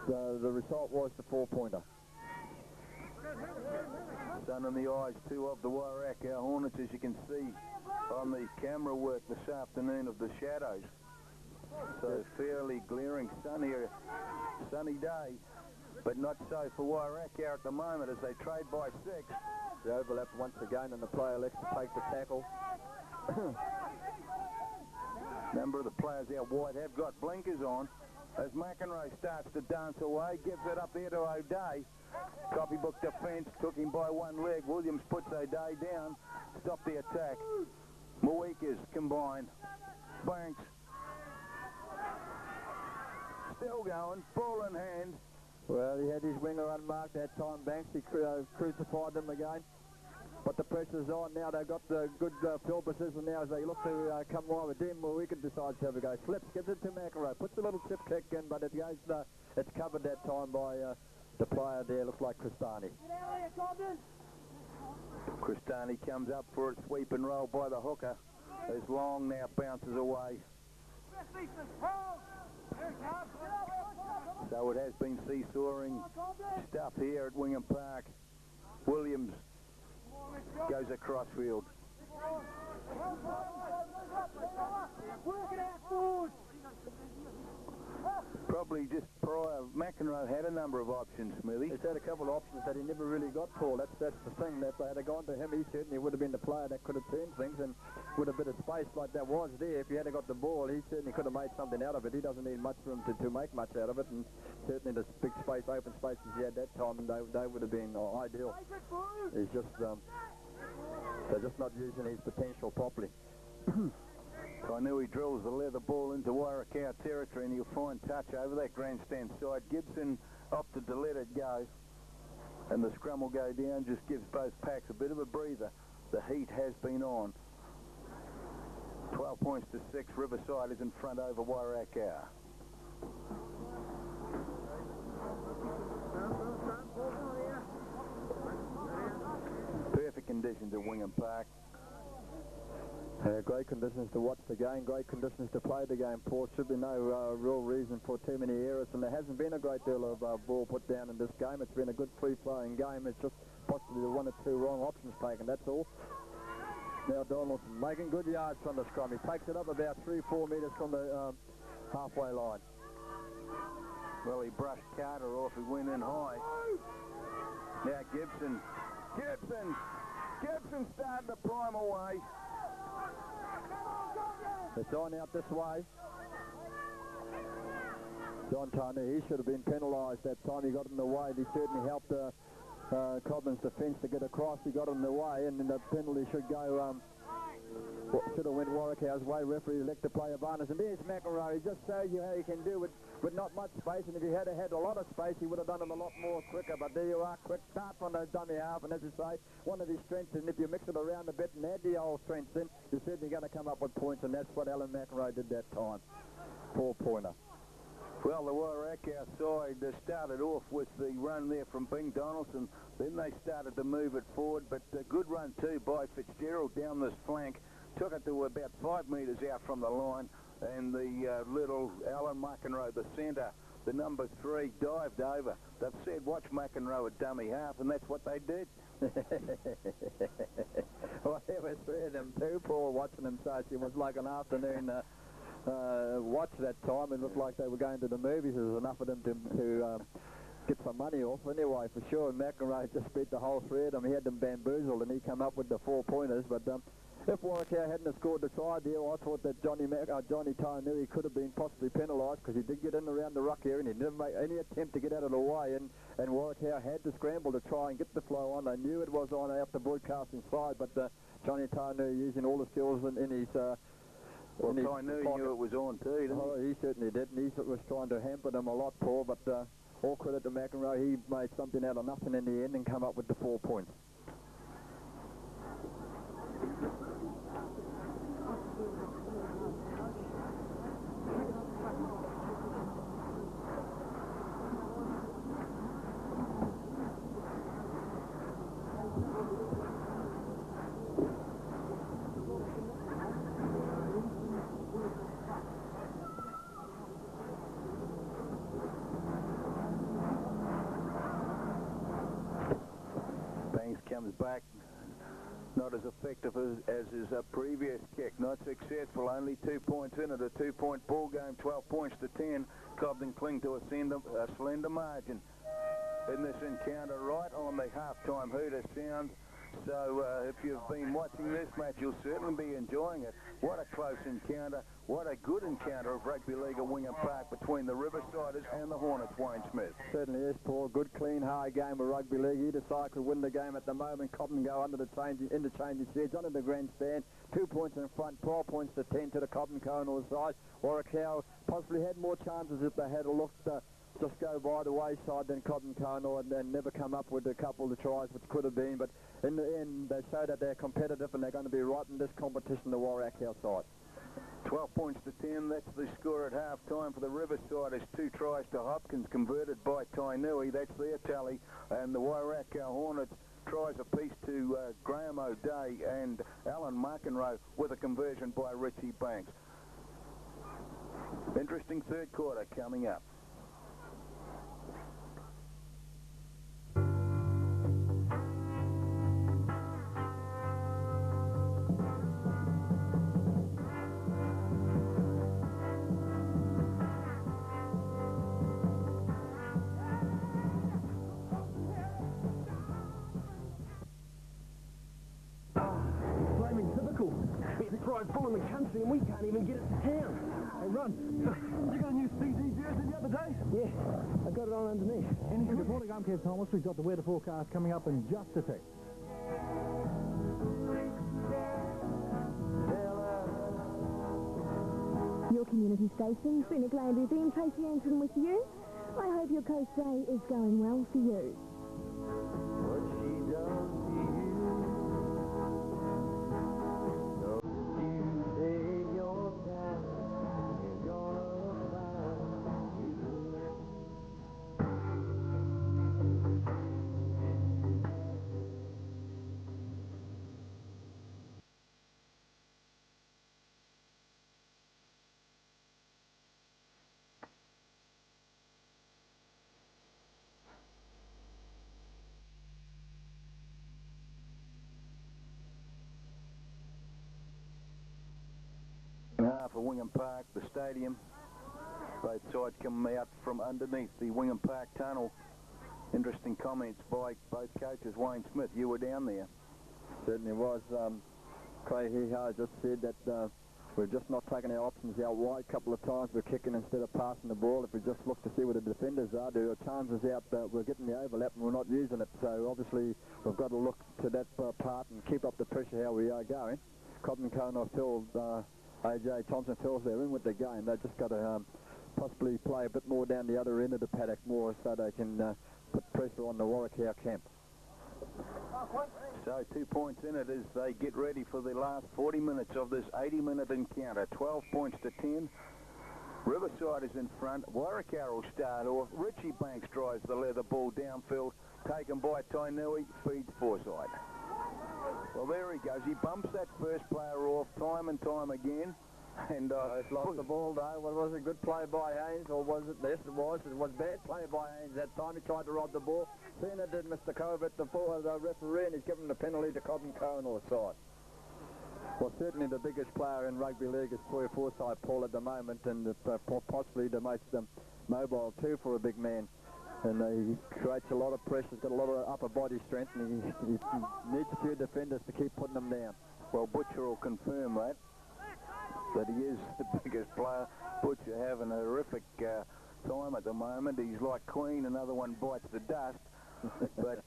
the result was the 4-pointer. Sun in the eyes, 2 of the Warrakout Hornets, as you can see on the camera work this afternoon of the shadows. So fairly glaring sun here, sunny day, but not so for Warrakout at the moment as they trade by 6. The overlap once again, and the player elects to take the tackle. Number of the players out wide have got blinkers on as McEnroe starts to dance away, gives it up there to O'Day. Copybook defence, took him by 1 leg. Williams puts O'Day down, stopped the attack. Mawikas combined. Banks still going, ball in hand. Well, he had his winger unmarked that time, Banks. He crucified them again. But the pressure's on now. They've got the good field position now as they look to come wide with them. Mawikas decides to have a go. Flips, gives it to McEnroe, puts a little chip kick in, but it goes, it's covered that time by the player there. Looks like Cristani. Cristani comes up for a sweep and roll by the hooker as Long now bounces away. So it has been seesawing stuff here at Wingham Park. Williams goes across field. Probably just prior, McEnroe had a number of options, Smithy. He's had a couple of options that he never really got, Paul. That's the thing. That if they had gone to him, he certainly would have been the player that could have turned things, and with a bit of space like that was there, if he had got the ball, he certainly could have made something out of it. He doesn't need much room to make much out of it, and certainly the big space, open spaces he had that time, they would have been ideal. He's just, they're just not using his potential properly. Tainui drills the leather ball into Warrakout territory, and he'll find touch over that grandstand side. Gibson opted to let it go, and the scrum will go down, just gives both packs a bit of a breather. The heat has been on. 12 points to 6, Riverside is in front over Warrakout. Perfect conditions at Wingham Park. Great conditions to watch the game, great conditions to play the game, Paul. Should be no real reason for too many errors, and there hasn't been a great deal of ball put down in this game. It's been a good free-flowing game. It's just possibly 1 or 2 wrong options taken, that's all. Now Donaldson making good yards from the scrum. He takes it up about 3-4 metres from the halfway line. Well, he brushed Carter off. He went in high. Now Gibson starting to prime away. It's on out this way. John Tainui, he should have been penalised that time. He got in the way. He certainly helped Cobden's defence to get across. He got in the way, and then the penalty should go should have went Warwickhouse way. Referee elected to play advantage. And there's McEnroe. He just shows you how you can do it with not much space. And if he had a lot of space, he would have done it a lot more quicker. But there you are, quick start from the dummy half. And as you say, one of his strengths, and if you mix it around a bit and add the old strengths in, you're certainly going to come up with points. And that's what Alan McEnroe did that time. 4-pointer. Well, the Warwickhouse side started off with the run there from Bing Donaldson. Then they started to move it forward, but a good run too by Fitzgerald down this flank. Took it to about 5 metres out from the line, and the little Alan McEnroe, the centre, the number 3, dived over. They've said, watch McEnroe at dummy half, and that's what they did. Well, there were 3 of them too, Paul, watching them, so it was like an afternoon watch that time. It looked like they were going to the movies. There was enough of them to get some money off. Anyway, for sure, McEnroe just beat the whole 3 of them. He had them bamboozled, and he come up with the 4-pointers. But if Warwickhouse hadn't scored the try there, I thought that Johnny Tainui could have been possibly penalised, because he did get in around the ruck area, and he never made any attempt to get out of the way. And Warwickhouse had to scramble to try and get the flow on. They knew it was on out the broadcasting side, but Johnny Tainui using all the skills in his... Well, Tainui knew it was on too, didn't he? Oh, he certainly did, and he was trying to hamper them a lot, Paul, but all credit to McEnroe. He made something out of nothing in the end and come up with the 4 points. Comes back, not as effective as his previous kick. Not successful, only 2 points in it, a 2-point ball game, 12 points to 10. Cobden cling to a slender margin in this encounter, right on the half-time hooter sound. So if you've been watching this match, you'll certainly be enjoying it. What a close encounter. What a good encounter of rugby league at Wingham Park between the Riversiders and the Hornets, Wayne Smith. Certainly is, Paul. Good, clean, hard game of rugby league. Either side could win the game at the moment. Cobden go under the interchanging sheds, under the grandstand. 2 points in front, 12 points to 10 to the Cobden Colonel side. Warwickhouse possibly had more chances if they had a look just go by the wayside than Cobden Colonel and never come up with a couple of tries, which could have been. But in the end, they show that they're competitive and they're going to be right in this competition, the Warwickhouse side. 12 points to 10, that's the score at half-time for the Riversiders. 2 tries to Hopkins, converted by Tainui, that's their tally. And the Wairaka Hornets tries apiece to Graham O'Day and Alan McEnroe with a conversion by Richie Banks. Interesting third quarter coming up. Full in the country and we can't even get it to town. Hey, Ron, you got a new CD jersey the other day? Yeah, I got it on underneath. Good morning, I'm Kev Thomas. We've got the weather forecast coming up in just a sec. Your community station, Cynic Land FM, Tracy Anson with you. I hope your coast day is going well for you. What she done to you? For Wingham Park, the stadium, both sides coming out from underneath the Wingham Park tunnel. Interesting comments by both coaches. Wayne Smith, you were down there. Certainly was. Craig Heha just said that we've just not taken our options out wide. A couple of times we're kicking instead of passing the ball. If we just look to see what the defenders are, there are chances out that we're getting the overlap and we're not using it. So obviously we've got to look to that part and keep up the pressure how we are going. Cobden Kona fills, AJ Thompson fills their in with the game. They've just got to possibly play a bit more down the other end of the paddock more so they can put pressure on the Warwick-Howe camp. So 2 points in it as they get ready for the last 40 minutes of this 80-minute encounter. 12 points to 10. Riverside is in front. Warwick-Howe will start off. Richie Banks drives the leather ball downfield, taken by Tainui, feeds Forsyth. Well, there he goes. He bumps that first player off time and time again. And He's lost the ball, though. Well, was it good play by Haynes, or was it? Yes, it was. It was bad play by Haynes that time. He tried to rob the ball. Sooner did Mr. Corbett, the referee, and he's given the penalty to Cobden Cohen side. Well, certainly the biggest player in rugby league is Troy Forsyth, Paul, at the moment, and possibly the most mobile, too, for a big man. And he creates a lot of pressure. He's got a lot of upper body strength, and he needs a few defenders to keep putting them down. Well, Butcher will confirm that he is the biggest player. Butcher having a horrific time at the moment. He's like Queen, another one bites the dust. But,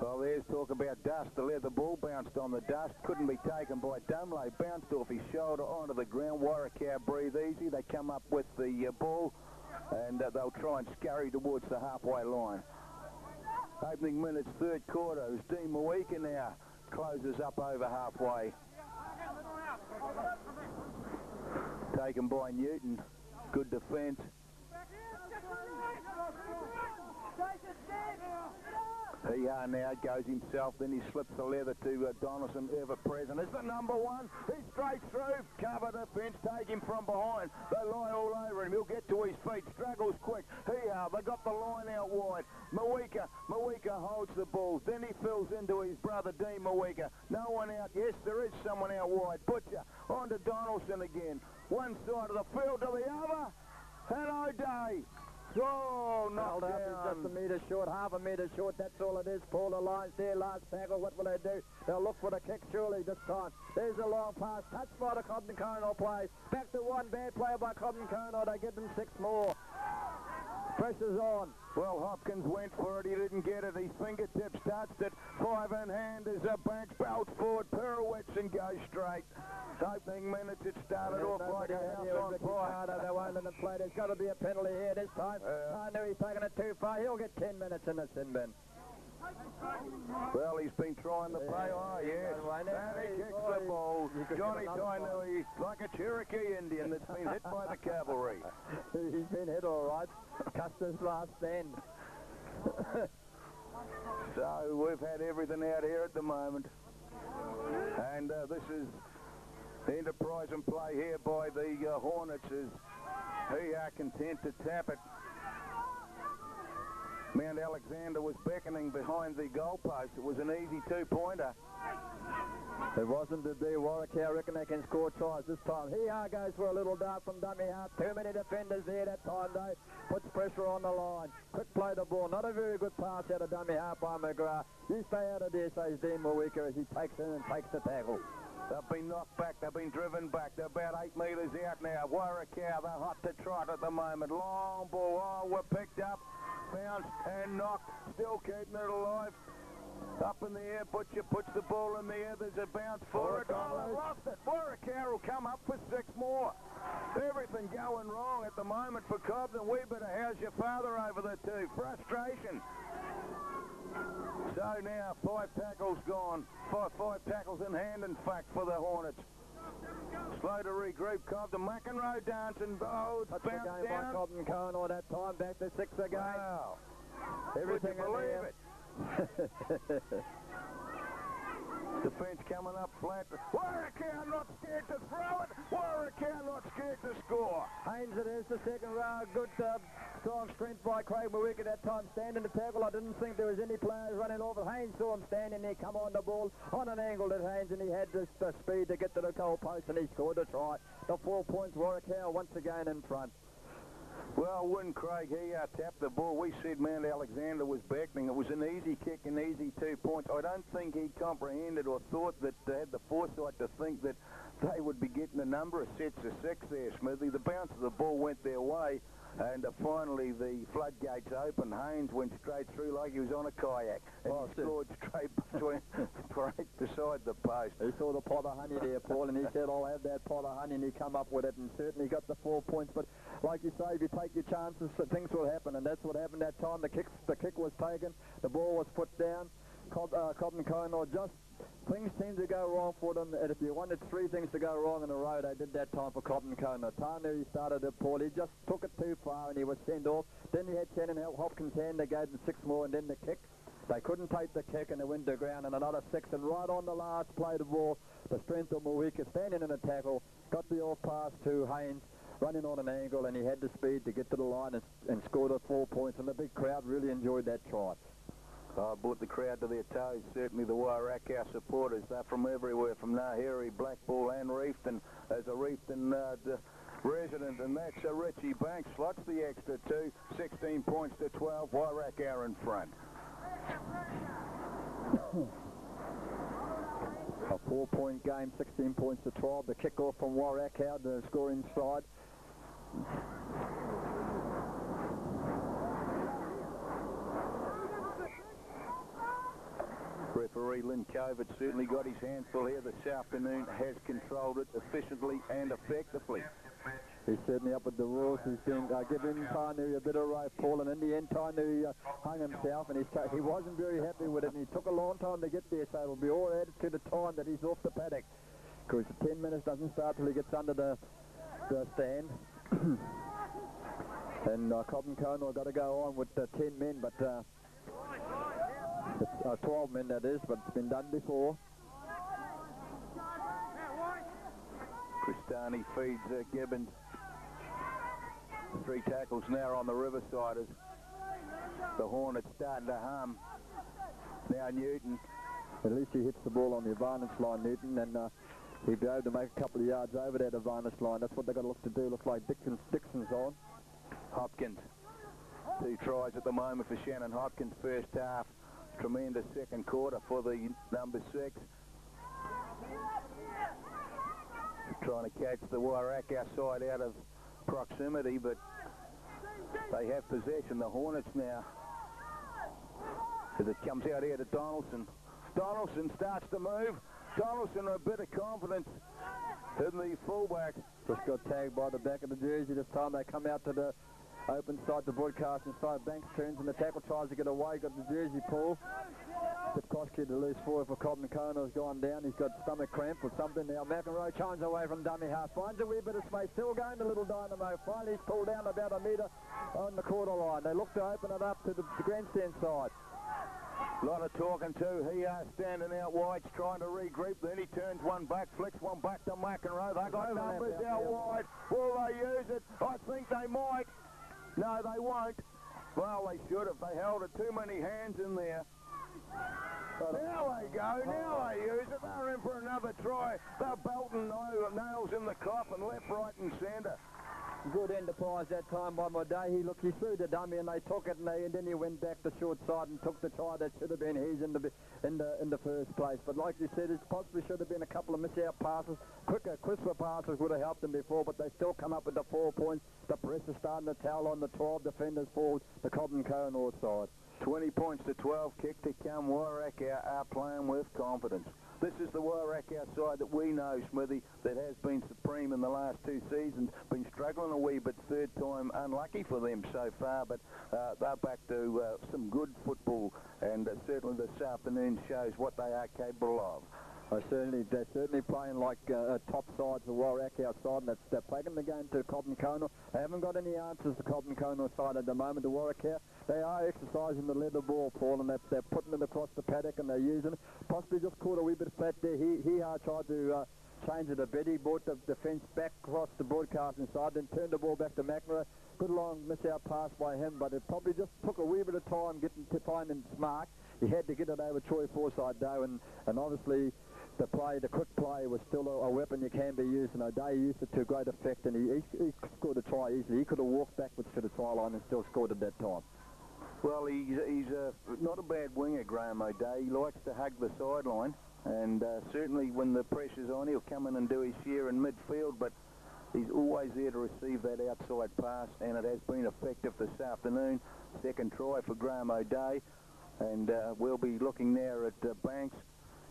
well, there's talk about dust. The leather ball bounced on the dust. Couldn't be taken by Dumley. Bounced off his shoulder onto the ground. Warwick-Howe breathe easy. They come up with the ball, and they'll try and scurry towards the halfway line. Opening minutes, third quarter, as Dean Mawika now closes up over halfway. Taken by Newton. Good defence. He now goes himself, then he slips the leather to Donaldson, ever present. It's the number one. He's straight through. Cover defence, take him from behind. They lie all over him. He'll get to his feet. Struggles quick. They got the line out wide. Mawika holds the ball. Then he fills into his brother, Dean Mawika. No one out. Yes, there is someone out wide. Butcher on to Donaldson again. One side of the field to the other. Hello, Day. Oh, knocked down. He's just a metre short, half a metre short. That's all it is. Paul, the line's there. Last tackle. What will they do? They'll look for the kick, surely, this time. There's a long pass. Touched by the Cobden Cono play. Back to one. Bad play by Cobden Cono. They give them 6 more. Pressure's on. Well, Hopkins went for it. He didn't get it. His fingertips touched it. 5 in hand as Banks belts forward, pirouettes and goes straight. Opening minutes, it started off like a house on fire. They won't let them play. There's got to be a penalty here this time. I knew he's taking it too far. He'll get 10 minutes in the sin bin. Well, he's been trying to play. Oh, yes. And he kicks the ball. Johnny Tainui, like a Cherokee Indian that's been hit by the cavalry. He's been hit all right. Custer's last stand. So we've had everything out here at the moment. And this is enterprise and play here by the Hornets as he are content to tap it. Mount Alexander was beckoning behind the goalpost. It was an easy 2-pointer. It wasn't to do. Warwick-Howe reckon they can score tries this time. Here goes for a little dart from dummy half. Too many defenders there that time, though. Puts pressure on the line. Quick play the ball. Not a very good pass out of dummy half by McGrath. You stay out of there, says Dean Mawika as he takes in and takes the tackle. They've been knocked back. They've been driven back. They're about 8 metres out now. Warwick-Howe, they're hot to trot at the moment. Long ball. Oh, we're picked up. Bounced and knocked. Still keeping it alive. Up in the air. Butcher puts the ball in the air. There's a bounce for it. Oh, they lost it. Warwick-Howe will come up for 6 more. Everything going wrong at the moment for Cobden. We better house your father over the 2. Frustration. So now 5 tackles gone. 5 tackles in hand, in fact, for the Hornets. Slow to regroup. Cobden. McEnroe dancing. Oh, it's bounced down. By Cobden Cohen all that time. Back to 6 again. Wow. Everything Would you believe in it? Defence coming up flat. Warwick-Howe not scared to throw it. Warwick-Howe not scared to score. Haynes, it is the second row. Good strong strength by Craig Mawika at that time. Standing to tackle. I didn't think there was any players running over. Haynes saw him standing there, come on the ball on an angle at Haynes, and he had the speed to get to the goal post, and he scored a try. The 4 points, Warwick-Howe once again in front. Well, when Craig tapped the ball, we said Mount Alexander was beckoning. It was an easy kick, an easy 2 points. I don't think he comprehended or thought that had the foresight to think that they would be getting a number of sets of 6 there, Smithy. The bounce of the ball went their way, and finally the floodgates opened. Haynes went straight through like he was on a kayak, and he scored straight beside the post. He saw the pot of honey there, Paul, and he said, I'll have that pot of honey, and he come up with it, and certainly got the 4 points. But like you say, if you take your chances, things will happen, and that's what happened that time. The kick was taken, the ball was put down. Cobden Kona, just things seemed to go wrong for them, and if you wanted 3 things to go wrong in a row, they did that time for Cobden Kona. Tanu started it, Paul. He just took it too far, and he was sent off. Then he had Shannon Hopkins' hand. They gave him 6 more, and then the kick. They couldn't take the kick, and they went to ground, and another 6. And right on the last play of ball, the strength of Mawika standing in a tackle, got the off pass to Haynes, running on an angle, and he had the speed to get to the line and score the 4 points. And the big crowd really enjoyed that try. Brought the crowd to their toes, certainly the Wairaka supporters. They're from everywhere, from Nahiri, Blackpool and Reefton, as a Reefton resident, and that's Richie Banks. Slots the extra 2, 16 points to 12, Wairaka in front. A 4-point game, 16 points to 12. The kick-off from Wairaka, the scoring side. Referee Lynn Covert certainly got his hands full here this afternoon, has controlled it efficiently and effectively. He's certainly up with the rules. He's been giving Tanu a bit of rope, Paul, and in the end Tanu hung himself, and he wasn't very happy with it, and he took a long time to get there, so it'll be all added to the time that he's off the paddock, because the 10 minutes doesn't start till he gets under the stand. And Cobden Kona got to go on with 10 men, but 12 men that is, but it's been done before. Cristani feeds Gibbons. 3 tackles now on the Riversiders. The Hornets starting to hum. Now Newton. At least he hits the ball on the advantage line, Newton, and he'll be able to make a couple of yards over that advantage line. That's what they've got to look to do. Looks like Dixon's on. Hopkins. 2 tries at the moment for Shannon Hopkins first half. Tremendous second quarter for the number 6. Trying to catch the Wairaka side out of proximity, but they have possession, the Hornets now. As it comes out here to Donaldson. Donaldson starts to move. Donaldson a bit of confidence in the fullback. Just got tagged by the back of the jersey this time. They come out to the open side, the broadcasting side. Banks turns and the tackle tries to get away. Got the jersey pull. Sipkoski to lose 4 for Cobden Kona has gone down. He's got stomach cramp or something now. McEnroe chimes away from dummy half. Finds a wee bit of space. Still going to Little Dynamo. Finally he's pulled down about a metre on the quarter line. They look to open it up to the grandstand side. A lot of talking to. He standing out wide, trying to regroup. Then he turns one back, flicks one back to McEnroe. They got numbers out wide. Will they use it? I think they might. No, they won't. Well, they should have. They held it. Too many hands in there. Now they go. Now they use it. They're in for another try. They're belting nails in the coffin, left, right, and centre. Good enterprise that time by Modé. He threw the dummy and they took it, and then he went back the short side and took the try that should have been his in the first place. But like you said, it possibly should have been a couple of miss-out passes. Quicker, crisper passes would have helped them before, but they still come up with the 4 points. The press is starting to towel on the 12 defenders forward, the Cobden Kona side. 20 points to 12, kick to come. Wairaka are playing with confidence. This is the Wairaka side that we know, Smithy, that has been supreme in the last 2 seasons. Been struggling a wee bit, third time unlucky for them so far, but they're back to some good football, and certainly this afternoon shows what they are capable of. They're certainly playing like top sides, the Wairaka side, and they're taking the game to Cobden Kona. They haven't got any answers to Cobden Kona side at the moment. The Wairaka, they are exercising the leather ball, Paul, and they're putting it across the paddock and they're using it. Possibly just caught a wee bit flat there. He tried to change it a bit. He brought the defence back across the broadcasting side, then turned the ball back to McEnroe. Good long miss-out pass by him, but it probably just took a wee bit of time getting to finding Smart. He had to get it over Troy Forsyth, though, and obviously the quick play was still a weapon you can be using. O'Day used it to great effect, and he scored a try easily. He could have walked backwards to the try line and still scored at that time. Well, he's not a bad winger, Graham O'Day. He likes to hug the sideline. and certainly when the pressure's on, he'll come in and do his share in midfield, but he's always there to receive that outside pass, and it has been effective this afternoon. Second try for Graham O'Day, and we'll be looking now at Banks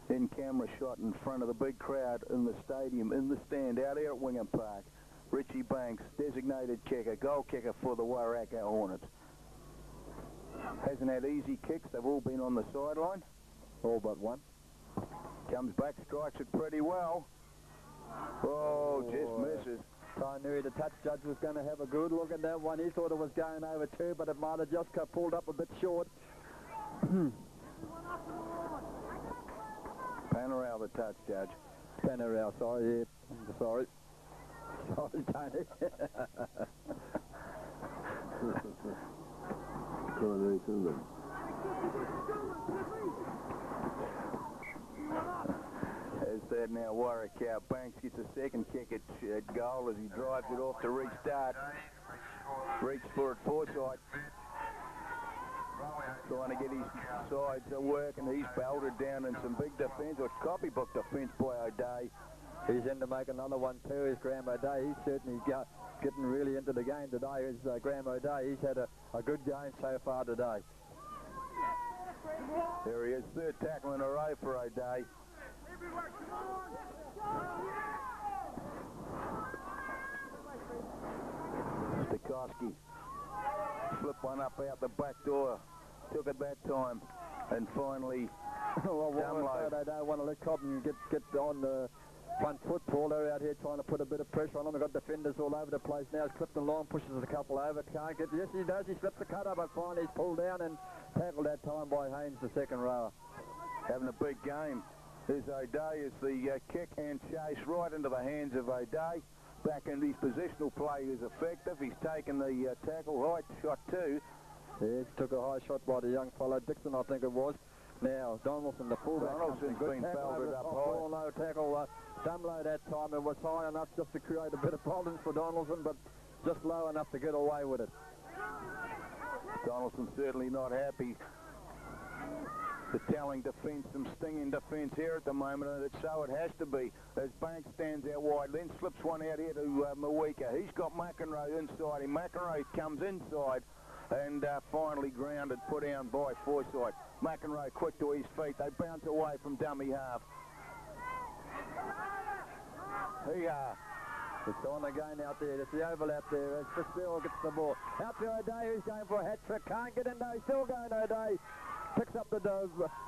in camera shot in front of the big crowd in the stadium, in the stand out here at Wingham Park. Richie Banks, designated kicker, goal kicker for the Wairaka Hornets. Hasn't had easy kicks, they've all been on the sideline, all but one. Comes back, strikes it pretty well. Oh, just misses. Tainui, the touch judge, was going to have a good look at that one. He thought it was going over too, but it might have just got pulled up a bit short. Panorau, the touch judge. Panorau, sorry, yeah. Sorry. Sorry, Tony. As that now, Wairaka Banks gets a second kick at goal as he drives it off to restart. Reach for it, Forsyth. Trying to get his sides to work, and he's belted down in some big defence, or copybook defence by O'Day. He's in to make another one too, is Graham O'Day. He's certainly getting really into the game today, is Graham O'Day. He's had a good game so far today. There he is, third tackle in a row for O'Day. Stokowski flipped one up out the back door. Took it that time, and finally, well, they don't want to let Cobden get on the front foot. Paul, they're out here trying to put a bit of pressure on him. They've got defenders all over the place now. Clifton Long pushes a couple over. Can't get. Yes, he does. He slips the cutter, but finally he's pulled down and tackled that time by Haynes, the second rower. Having a big game. There's O'Day as the kick and chase right into the hands of O'Day. Back in his positional play is effective. He's taken the tackle, right shot too. Yes, took a high shot by the young fellow, Dixon, I think it was. Now, Donaldson, the fullback, Donaldson's been belted up high. No tackle, Dumlow that time. It was high enough just to create a bit of problems for Donaldson, but just low enough to get away with it. Donaldson certainly not happy. The telling defence, some stinging defence here at the moment, and so it has to be. As Banks stands out wide, then slips one out here to Mawika. He's got McEnroe inside him. McEnroe comes inside and finally grounded, put down by Forsyth. McEnroe quick to his feet. They bounce away from dummy half. It's on again out there. It's the overlap there as Fitzgerald gets the ball. Out to O'Day, who's going for a hat trick. Can't get in though. Still going O'Day. Picks up the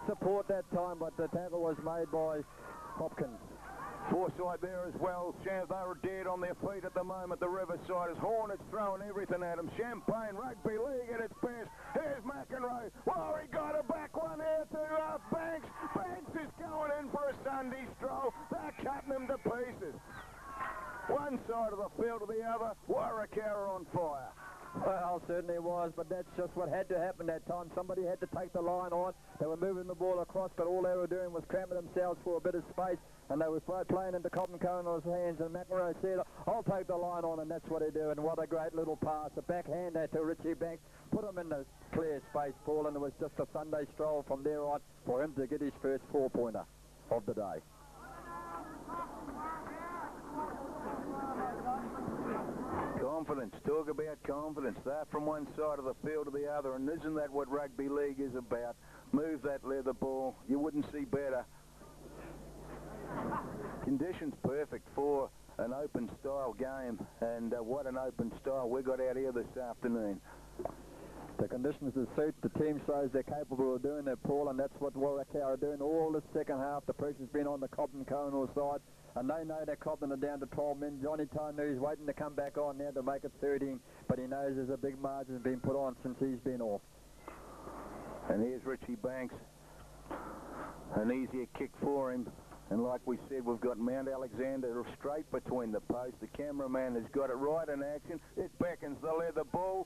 support that time, but the tackle was made by Hopkins. Forsyth there as well. They're dead on their feet at the moment. The Riverside is Hornets throwing everything at them. Champagne Rugby League at its best. Here's McEnroe. Well, he got a back one here to Banks. Banks is going in for a Sunday stroll. They're cutting him to pieces. One side of the field to the other. Wairaka are on fire. Well, certainly was, but that's just what had to happen that time. Somebody had to take the line on. They were moving the ball across, but all they were doing was cramming themselves for a bit of space, and they were playing into Cobden Connor's hands, and McEnroe said, I'll take the line on, and that's what he did, and what a great little pass. A backhand there to Richie Banks, put him in the clear space, Paul, and it was just a Sunday stroll from there on for him to get his first four-pointer of the day. Confidence, talk about confidence. They're from one side of the field to the other, and isn't that what rugby league is about? Move that leather ball, you wouldn't see better. Conditions perfect for an open style game, and what an open style we got out here this afternoon. The conditions that suit, the team shows they're capable of doing it, Paul, and that's what Wairaka are doing all the second half. The pressure's been on the Cobden Conal side, and they know that Cobden are down to 12 men. Johnny Tainui is waiting to come back on now to make it 13, but he knows there's a big margin been put on since he's been off. And here's Richie Banks. An easier kick for him. And like we said, we've got Mount Alexander straight between the posts. The cameraman has got it right in action. It beckons the leather ball,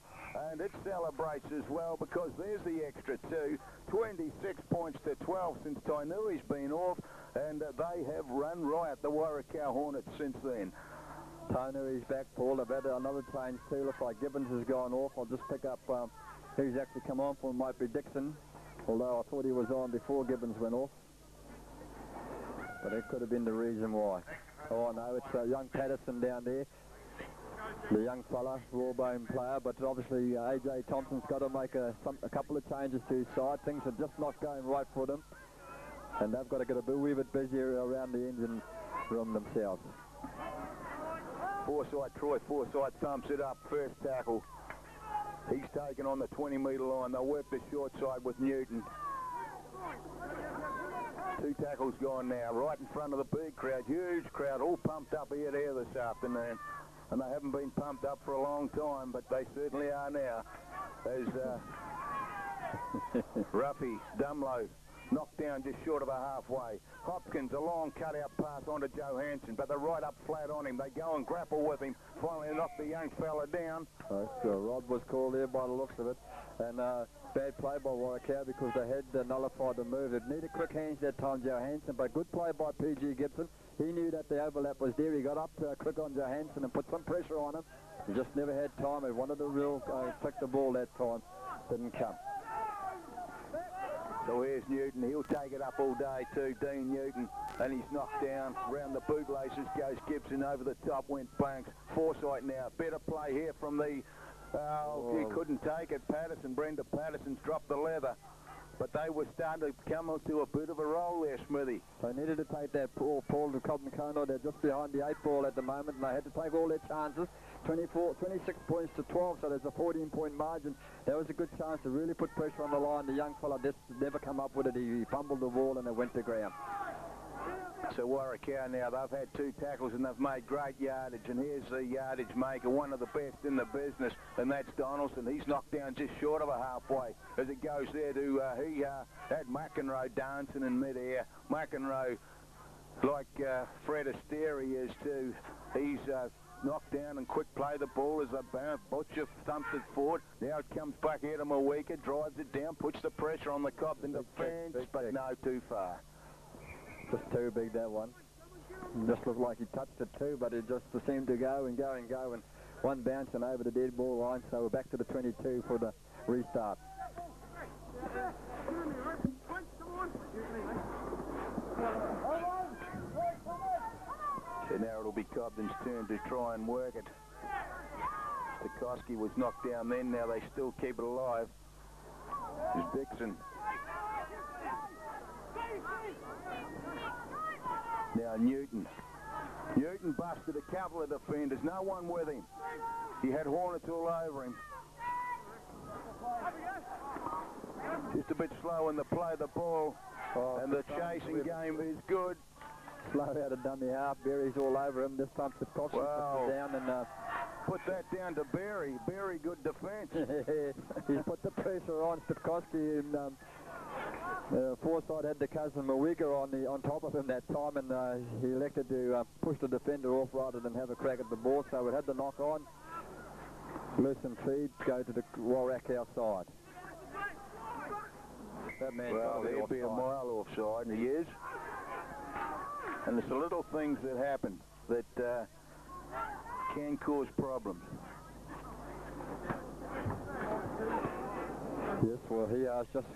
and it celebrates as well because there's the extra two. 26 points to 12 since Tainui's been off, and they have run riot, the Wairaka Hornets, since then. Tainui's back, Paul. They've had another change too. Looks like Gibbons has gone off. I'll just pick up who's actually come on for. Might be Dixon, although I thought he was on before Gibbons went off. But it could have been the reason why. Oh, no, it's young Patterson down there. The young fella, raw-bone player, but obviously A.J. Thompson's got to make a couple of changes to his side. Things are just not going right for them. And they've got to get a wee bit busier around the engine room themselves. Forsyth, Troy Forsyth thumps it up, first tackle. He's taken on the 20-metre line. They'll work the short side with Newton. 2 tackles gone now, right in front of the big crowd. Huge crowd, all pumped up here this afternoon. And they haven't been pumped up for a long time, but they certainly are now. As Ruffy, Dumlow, knocked down just short of a halfway. Hopkins, a long cutout pass onto Johansson, but they're right up flat on him. They go and grapple with him. Finally knock the young fella down. Rod was called there by the looks of it. And bad play by Warwick because they had nullified the move. It needed quick hands that time, Johansson, but good play by P.G. Gibson. He knew that the overlap was there. He got up quick on Johansson and put some pressure on him. He just never had time. He wanted to real flick the ball that time. Didn't come. So here's Newton. He'll take it up all day too, Dean Newton. And he's knocked down. Round the bootlaces goes Gibson. Over the top went Banks. Forsyth now. Better play here from the... he couldn't take it. Brenda Patterson's dropped the leather. But they were starting to come onto a bit of a roll there, Smithy. They needed to take that Paul to Cobden Kono. They're just behind the 8 ball at the moment, and they had to take all their chances. 26 points to 12, so there's a 14-point margin. That was a good chance to really put pressure on the line. The young fella just never come up with it. He fumbled the ball and it went to ground. So Warwick now, they've had 2 tackles and they've made great yardage. And here's the yardage maker, one of the best in the business, and that's Donaldson. He's knocked down just short of a halfway as it goes there to, he had McEnroe dancing in midair. McEnroe, like Fred Astaire is too, he's knocked down and quick play the ball as a Butcher thumps it forward. Now it comes back here to Mawika, drives it down, puts the pressure on the Cobden defence, but no, too far. Just too big, that one. Just looked like he touched it too, but it just seemed to go and go and go, and one bouncing over the dead ball line, so we're back to the 22 for the restart. So now it'll be Cobden's turn to try and work it. Stokowski was knocked down then, now they still keep it alive. There's Dixon. Now Newton. Newton busted a couple of defenders. No one with him. He had Hornets all over him. Just a bit slow in the play of the ball. And the chasing game is good. Slow out of dummy half. Berry's all over him. This time Stokowski puts it down and... put that down to Berry. Berry, good defence. He put the pressure on Stokowski and... Forsyth had the cousin Mawika on top of him that time, and he elected to push the defender off rather than have a crack at the ball, so it had the knock on. Loosen feed, go to the Warwick side. That man, well, he'll be a mile offside, and he is. And it's the little things that happen that can cause problems. Yes, well, he is just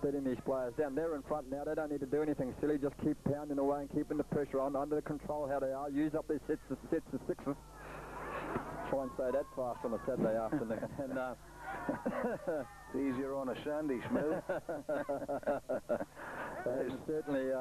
steadying these players down. They're in front now. They don't need to do anything silly. Just keep pounding away and keeping the pressure on, under control how they are. Use up their sets of sixes. Try and say that fast on a Saturday afternoon. And it's easier on a Sunday, Smith. Certainly,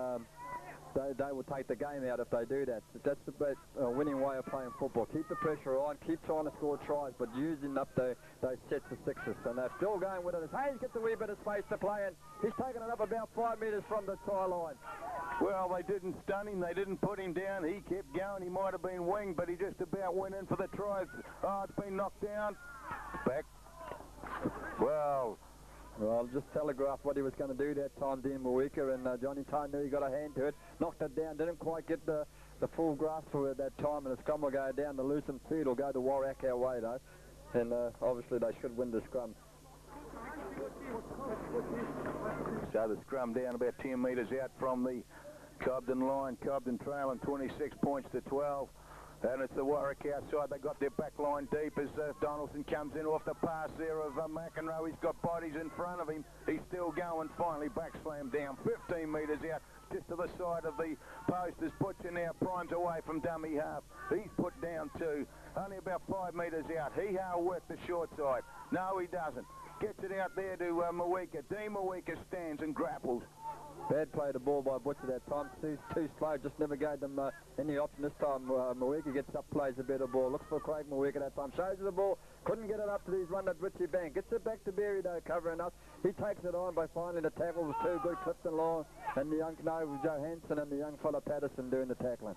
they will take the game out if they do that. That's the best winning way of playing football. Keep the pressure on, keep trying to score tries, but using up those sets of sixes. And they're still going with it as Hayes gets a wee bit of space to play, and he's taken it up about 5 metres from the tie line. Well, they didn't stun him, they didn't put him down. He kept going. He might have been winged, but he just about went in for the tries. Oh, it's been knocked down. Back. Well, just telegraphed what he was going to do that time, Dean Mawika, and Johnny Tyne knew he got a hand to it, knocked it down, didn't quite get the full grasp for it that time, and the scrum will go down the loosened feet, will go to Warwick our way, though, and obviously they should win the scrum. So the scrum down about 10 metres out from the Cobden line. Cobden trailing 26 points to 12. And it's the Warwick outside. They got their back line deep as Donaldson comes in off the pass there of McEnroe. He's got bodies in front of him. He's still going. Finally back slam down 15 metres out. just to the side of the post as Butcher now primes away from dummy half. He's put down too, only about 5 metres out. Heha work the short side. No, he doesn't. Gets it out there to Mawika. Dean Mawika stands and grapples. Bad play to ball by Butcher that time. Too slow, just never gave them any option this time. Mawika gets up, plays a better ball. Looks for Craig Mawika that time. Shows the ball. Couldn't get it up to his run at Richie Bank. Gets it back to Berry though, covering us. He takes it on by finding the tackle was too good. Clifton Long and the young Johansson and the young fella Patterson doing the tackling.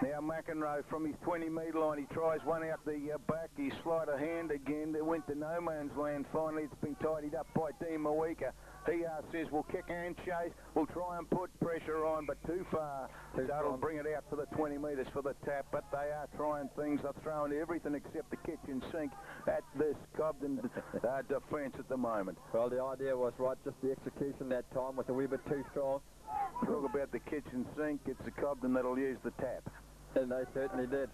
Now McEnroe from his 20-metre line, he tries one out the back. He slid a hand again. It went to no man's land. Finally, it's been tidied up by Dean Mawika. He says we'll kick and chase. We'll try and put pressure on, but too far. That'll bring it out to the 20 metres for the tap, but they are trying things. They're throwing everything except the kitchen sink at this Cobden defence at the moment. Well, the idea was right, just the execution that time was a wee bit too strong. Talk about the kitchen sink, it's the Cobden that'll use the tap. And they certainly did.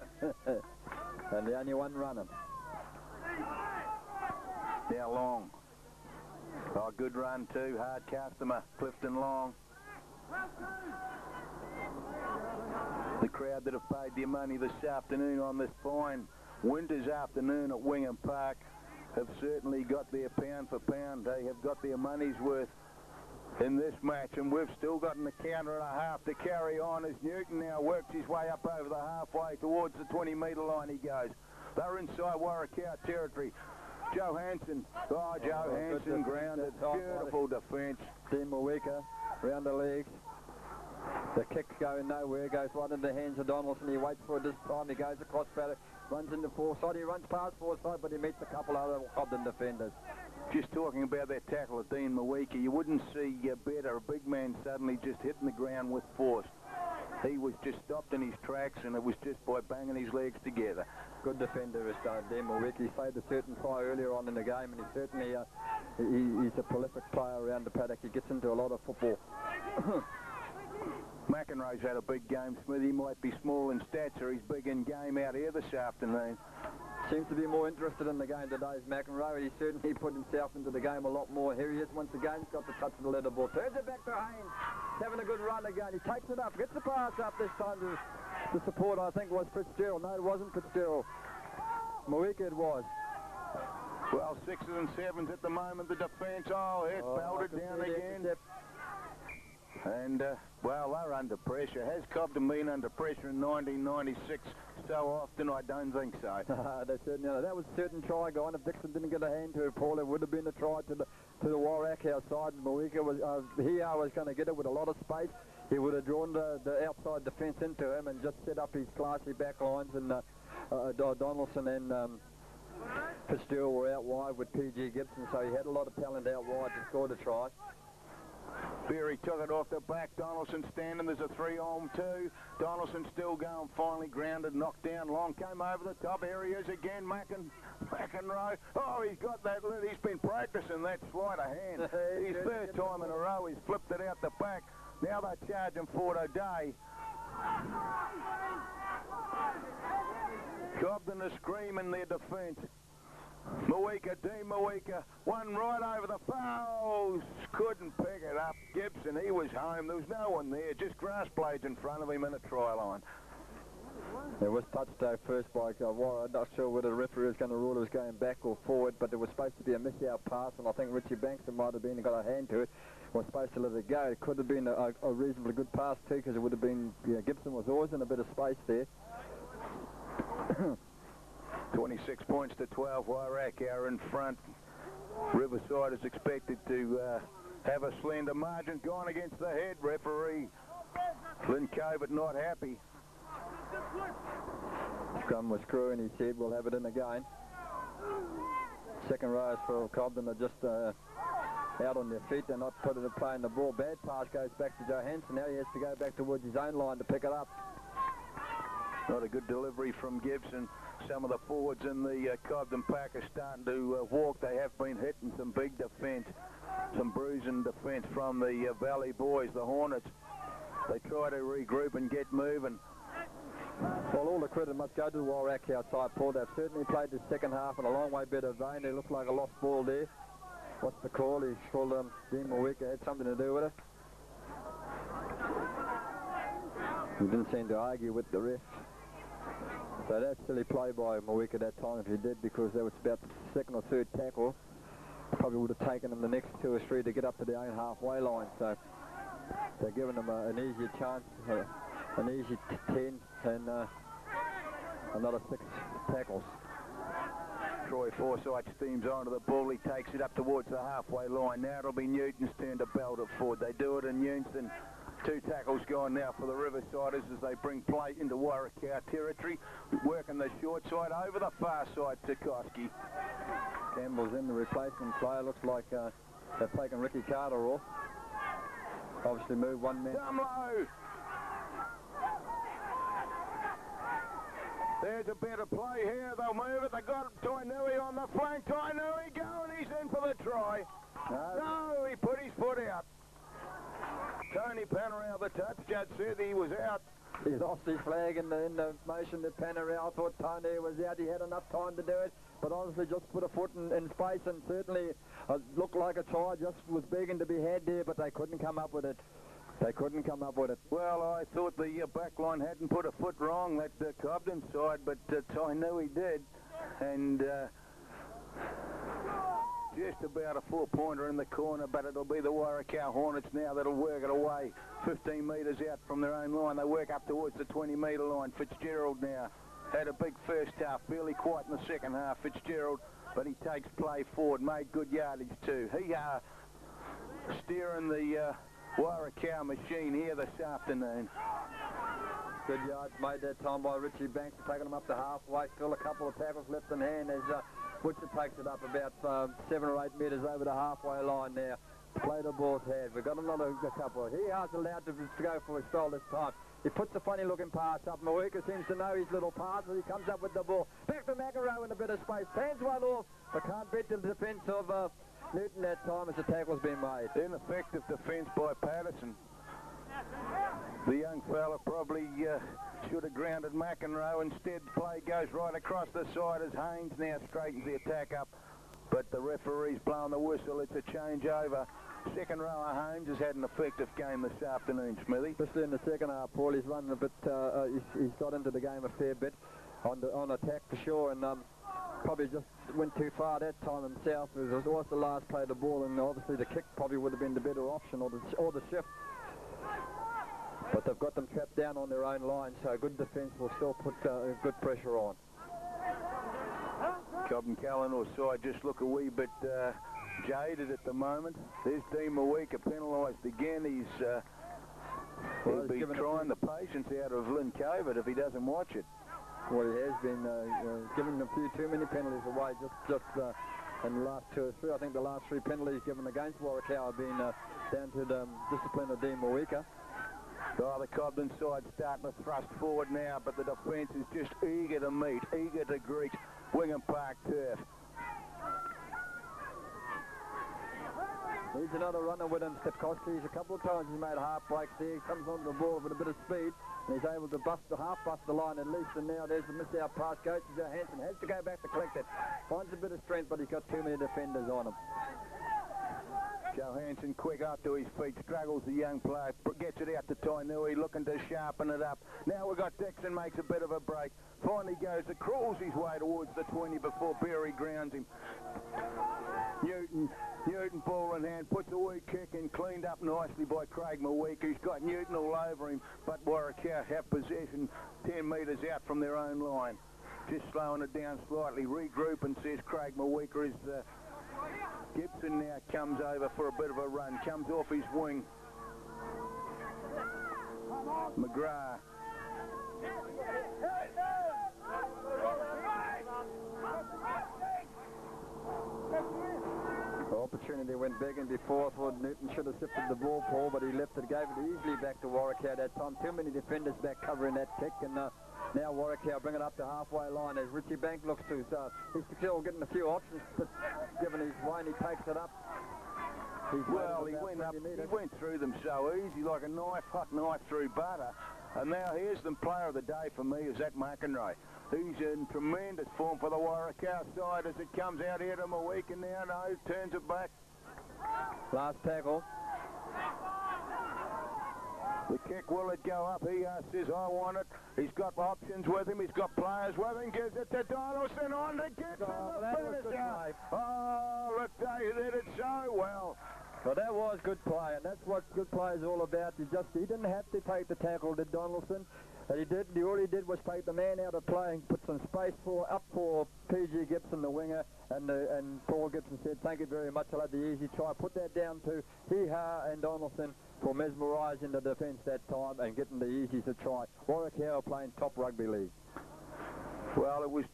And the only one running. Now Long. Oh, good run too, hard customer, Clifton Long. The crowd that have paid their money this afternoon on this fine winter's afternoon at Wingham Park have certainly got their pound for pound. They have got their money's worth in this match, and we've still got an counter and a half to carry on as Newton now works his way up over the halfway towards the 20-metre line he goes. They're inside Warracow territory. Johansson, Johansson grounded, beautiful defence. Dean Mawika round the legs. The kick's going nowhere, goes right into the hands of Donaldson. He waits for it this time, he goes across paddock, runs into foresight, he runs past foresight, but he meets a couple other Cobden defenders. Just talking about that tackle of Dean Mawika, you wouldn't see better, a big man suddenly just hitting the ground with force. He was just stopped in his tracks, and it was just by banging his legs together. Good defender is Dean Mawika. He saved a certain try earlier on in the game, and he certainly he's a prolific player around the paddock. He gets into a lot of football. McEnroe's had a big game, Smith. He might be small in stature. He's big in game out here this afternoon. Seems to be more interested in the game today is McEnroe. He certainly put himself into the game a lot more. Here he is once again. He's got the touch of the leather ball. Turns it back to Haynes. He's having a good run again. He takes it up. Gets the pass up this time to the support, I think, was Fitzgerald. No, it wasn't Fitzgerald. Mawika it was. Well, 6s and 7s at the moment. The defence, it's belted down again. And, well, they're under pressure. Has Cobden been under pressure in 1996 so often? I don't think so. They certainly are. That was a certain try going. If Dixon didn't get a hand to it, Paul, it would have been a try to the Warracow side. Mawika was, was going to get it with a lot of space. He would have drawn the outside defence into him and just set up his classy back lines. And Donaldson and Fitzgerald were out wide with PG Gibson, so he had a lot of talent out wide to score the try. Berry took it off the back. Donaldson standing. There's a 3-on-2. Donaldson still going. Finally grounded, knocked down. Long came over the top. Here he is again. McEnroe. Oh, he's got that. He's been practicing that sleight of hand. His third time in a row. He's flipped it out the back. Now they're charging Fort O'Day. Cobden is screaming their defence. Mawika, Dean Mawika, one right over the fouls. Couldn't pick it up. Gibson, he was home. There was no one there. Just grass blades in front of him in a try line. It was touched first by Warren. I'm not sure whether the referee was going to rule it was going back or forward, but it was supposed to be a miss-out pass, and I think Richie Banks might have been got a hand to it. Was supposed to let it go. It could have been a reasonably good pass too, because it would have been, Gibson was always in a bit of space there. 26 points to 12. Warracow in front. Riverside is expected to have a slender margin. Gone against the head. Referee Lynn Covert not happy. Scrum was screwing. He said we'll have it in again. Second rows for Cobden are just out on their feet. They're not playing the ball. Bad pass goes back to Johansson. Now he has to go back towards his own line to pick it up. Not a good delivery from Gibson. Some of the forwards in the Cobden pack are starting to walk. They have been hitting some big defence, some bruising defence from the Valley boys, the Hornets. They try to regroup and get moving. Well, all the credit must go to the Warracow side, Paul. They've certainly played the second half in a long way better vein. It looks like a lost ball there. What's the call? He's called Dean Mawika had something to do with it. He didn't seem to argue with the ref. So that's silly play by Mawika at that time if he did, because that was about the second or third tackle. Probably would have taken him the next 2 or 3 to get up to their own halfway line. So they're giving them an easier chance, an easy 10 and another 6 tackles. Troy Forsyth steams onto the ball. He takes it up towards the halfway line. Now it'll be Newton's turn to belt it forward. They do it in Newton. 2 tackles gone now for the Riversiders as they bring play into Warrakau territory. Working the short side over the far side to Koski. Campbell's in, the replacement player. Looks like they've taken Ricky Carter off. Obviously moved one man. Dumlow! There's a bit of play here. They'll move it. They got Tainui on the flank. Tainui going. He's in for the try. No, he put his foot out. Tony Panorau, the touch judge, said he was out. He lost his flag in the motion that Panorau thought Tony was out. He had enough time to do it, but honestly just put a foot in space, and certainly looked like a try. Just was begging to be had there, but they couldn't come up with it. They couldn't come up with it. Well, I thought the back line hadn't put a foot wrong, that Cobden side, but Tainui did. And just about a 4-pointer in the corner, but it'll be the Warrakau Hornets now that'll work it away. 15 metres out from their own line. They work up towards the 20-metre line. Fitzgerald now had a big first half, barely quite in the second half, Fitzgerald, but he takes play forward, made good yardage too. He steering the Warrakau machine here this afternoon. Good yards made that time by Richie Banks, taking them up to halfway. Still a couple of tackles left in hand as Butcher takes it up about 7 or 8 metres over the halfway line now. Play the ball's head. We've got another couple. He has allowed to go for a spell this time. He puts a funny looking pass up. Mawika seems to know his little passes. He comes up with the ball. Back to McEnroe in a bit of space. Hands one off, but can't beat the defence of Newton that time as the tackle's been made. Ineffective defence by Patterson. The young fella probably should have grounded McEnroe. Instead, play goes right across the side as Haynes now straightens the attack up. But the referee's blowing the whistle. It's a changeover. Second rower Haynes has had an effective game this afternoon, Smithy. Especially in the second half, Paul. He's run a bit. He's got into the game a fair bit on attack for sure, and probably just went too far that time himself. It was the last play of the ball, and obviously the kick probably would have been the better option, or the shift. But they've got them trapped down on their own line, so good defence will still put good pressure on. Cobden Callanor side just look a wee bit jaded at the moment. There's Dean Mawika penalised again. He'll be trying the patience out of Lynn Covert if he doesn't watch it. Well, he has been giving a few too many penalties away just in the last 2 or 3. I think the last 3 penalties given against Warrakau have been down to the discipline of Dean Mawika. Oh, the Cobden side starting to thrust forward now, but the defence is just eager to meet, eager to greet Wingham Park turf. He's another runner with him, Stepkowski. A couple of times he's made half breaks there. He comes onto the ball with a bit of speed, and he's able to half bust the line at least. And now there's the miss out pass. Goes to Johansson, has to go back to collect it. Finds a bit of strength, but he's got too many defenders on him. Johansson quick up to his feet, struggles the young player, gets it out to Tainui, looking to sharpen it up. Now we've got Dixon makes a bit of a break. Finally goes to crawls his way towards the 20 before Berry grounds him. Newton ball in hand, puts a wee kick in, cleaned up nicely by Craig Mawika, who's got Newton all over him, but Warrakau have possession 10 metres out from their own line. Just slowing it down slightly, regrouping, says Craig Mawika, is Gibson now comes over for a bit of a run, comes off his wing. McGrath. The opportunity went begging before. I thought Newton should have sifted the ball, Paul, but he left it, gave it easily back to Warrakau that time. Too many defenders back covering that kick, and now Warrakau bring it up to halfway line as Richie Bank looks to. He's still getting a few options, but given his way, he takes it up. He went through them so easy, like a knife, hot knife through butter. And now here's the player of the day for me, is that McEnroe. He's in tremendous form for the Warrakau side as it comes out here to Mawika now. No, turns it back. Last tackle. The kick, will it go up? He says, I want it. He's got options with him. He's got players with him. Gives it to Donaldson on to get to the finisher. Oh, look, they did it so well. Well, that was good play, and that's what good play is all about. He didn't have to take the tackle, did Donaldson. And all he did was take the man out of play and put some space up for P.G. Gibson, the winger, and Paul Gibson said, thank you very much, I'll have the easy try. Put that down to Heha and Donaldson for mesmerising the defence that time and getting the easy to try. Warwick Howe playing top rugby league. Well, it was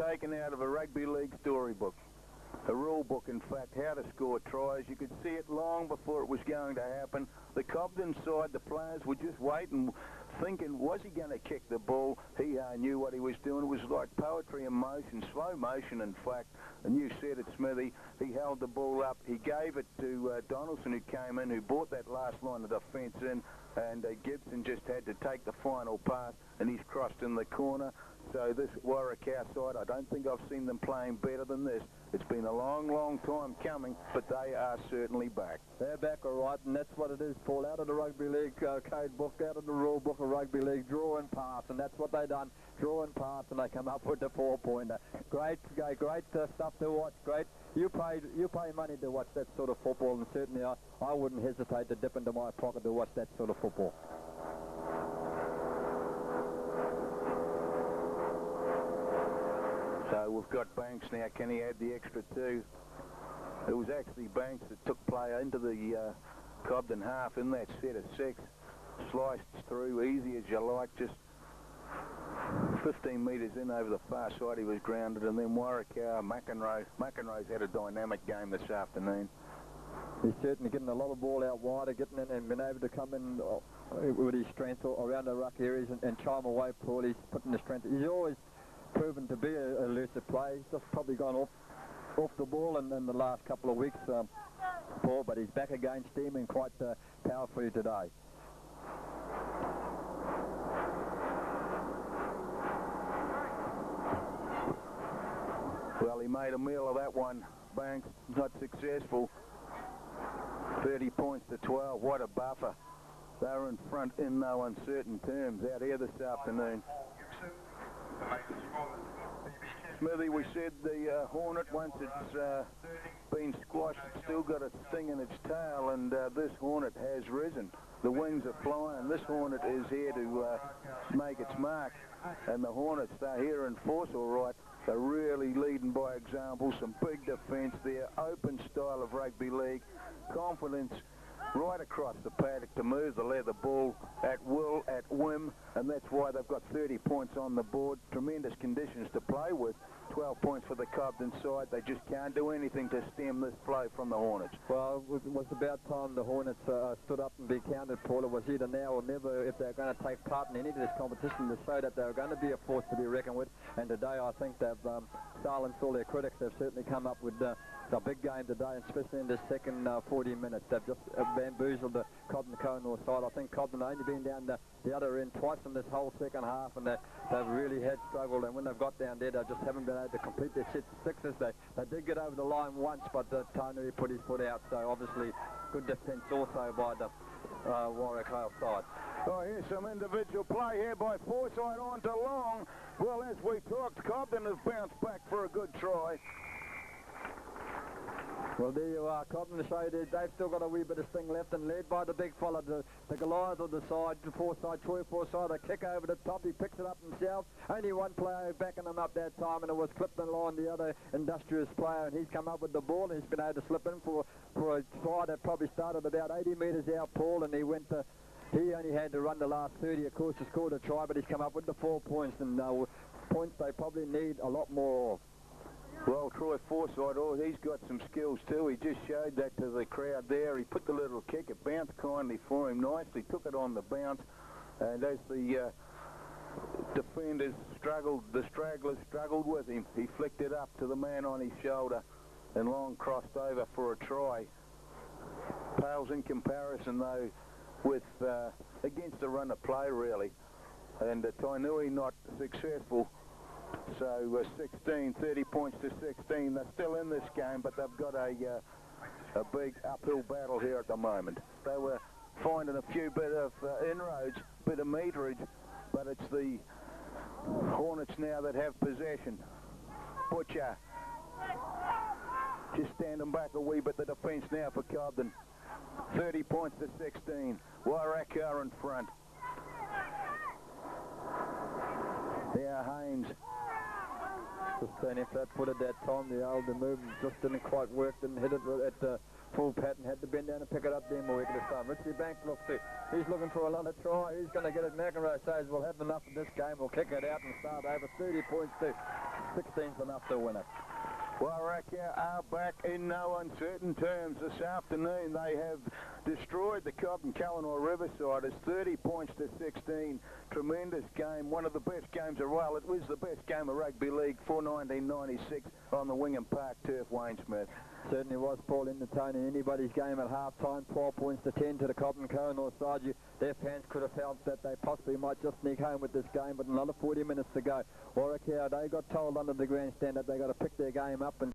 taken out of a rugby league storybook. A rule book, in fact, how to score tries. You could see it long before it was going to happen. The Cobden side, the players were just waiting, thinking, was he going to kick the ball? He knew what he was doing. It was like poetry in motion, slow motion, in fact. And you said it, Smithy. He held the ball up. He gave it to Donaldson, who came in, who brought that last line of defence in, and Gibson just had to take the final pass, and he's crossed in the corner. So this Warwick Howe side, I don't think I've seen them playing better than this. It's been a long, long time coming, but they are certainly back. They're back, all right, and that's what it is, Paul. Out of the rugby league code book, out of the rule book of rugby league, draw and pass, and that's what they done. Draw and pass, and they come up with the 4-pointer. Great stuff to watch. Great. You pay money to watch that sort of football, and certainly I wouldn't hesitate to dip into my pocket to watch that sort of football. So we've got Banks now. Can he add the extra 2? It was actually Banks that took play into the Cobden half in that set of 6. Sliced through easy as you like, just 15 metres in over the far side he was grounded, and then Warwick Howe, McEnroe's had a dynamic game this afternoon. He's certainly getting a lot of ball out wider, getting in and been able to come in with his strength around the ruck areas and chime away, Paul. He's putting the strength. He's always proven to be a elusive play. He's just probably gone off the ball in the last couple of weeks, Paul, but he's back again, steaming quite powerfully today. Well, he made a meal of that one, Banks. Not successful. 30 points to 12. What a buffer. They're in front in no uncertain terms out here this afternoon. Smithy, we said the Hornet, once it's been squashed, it's still got a sting in its tail, and this Hornet has risen. The wings are flying. This Hornet is here to make its mark, and the Hornets, they're here in force, all right. They're really leading by example. Some big defence there, open style of rugby league, confidence right across the paddock to move the leather ball at will, at whim, and that's why they've got 30 points on the board. Tremendous conditions to play with. 12 points for the Cobden side. They just can't do anything to stem this flow from the Hornets. Well, it was about time the Hornets stood up and be counted, Paul. It was either now or never if they're going to take part in any of this competition to show that they're going to be a force to be reckoned with. And today I think they've silenced all their critics. They've certainly come up with a big game today, especially in the second 40 minutes. They've just bamboozled the Cobden-Cohenor side. I think Cobden only been down the other end twice in this whole second half, and they've really had struggled. And when they've got down there, they just haven't been able to complete their sixes. They did get over the line once, but Tony put his foot out. So obviously, good defence also by the Warwick Howe side. Oh, here's some individual play here by Forsyth on to Long. Well, as we talked, Cobden has bounced back for a good try. Well, there you are, Cobden to show you they've still got a wee bit of sting left, and led by the big fella, the Goliath of the side, the Forsyth, Troy Forsyth, a kick over the top. He picks it up himself. Only one player backing him up that time, and it was Clifton Lyon, the other industrious player, and he's come up with the ball, and he's been able to slip in for a try that probably started about 80 metres out, Paul, and he only had to run the last 30, of course, to score the try, but he's come up with the 4 points, and points they probably need a lot more of. Well, Troy Forsyth, he's got some skills too. He just showed that to the crowd there. He put the little kick. It bounced kindly for him nicely, took it on the bounce. And as the defenders struggled, the stragglers struggled with him, he flicked it up to the man on his shoulder, and Long crossed over for a try. Pales in comparison, though, with against the run of play, really. And Tainui not successful. So 30 points to 16. They're still in this game, but they've got a big uphill battle here at the moment. They were finding a few bit of inroads, bit of meterage, but it's the Hornets now that have possession. Butcher just standing back a wee bit, the defence now for Cobden. 30 points to 16. Wairaka in front. There Haynes. Just saying, if that put it that time, the older move just didn't quite work, didn't hit it at the full pattern, had to bend down and pick it up there more this time. Richie Banks looks to, he's looking for another try, he's going to get it. McEnroe says we'll have enough of this game, we'll kick it out and start over. 30 points to 16's enough to win it. Wairaka are back in no uncertain terms this afternoon. They have destroyed the Cobden Kallanor Riverside. It's 30 points to 16. Tremendous game. One of the best games of, well, it was the best game of rugby league for 1996 on the Wingham Park turf, Wayne Smith. Certainly was, Paul, in the tone in anybody's game at half-time. 12 points to 10 to the Cobden Kallanor side. Their fans could have felt that they possibly might just sneak home with this game, but another 40 minutes to go. Wairaka, they got told under the grandstand that they got to pick their game up and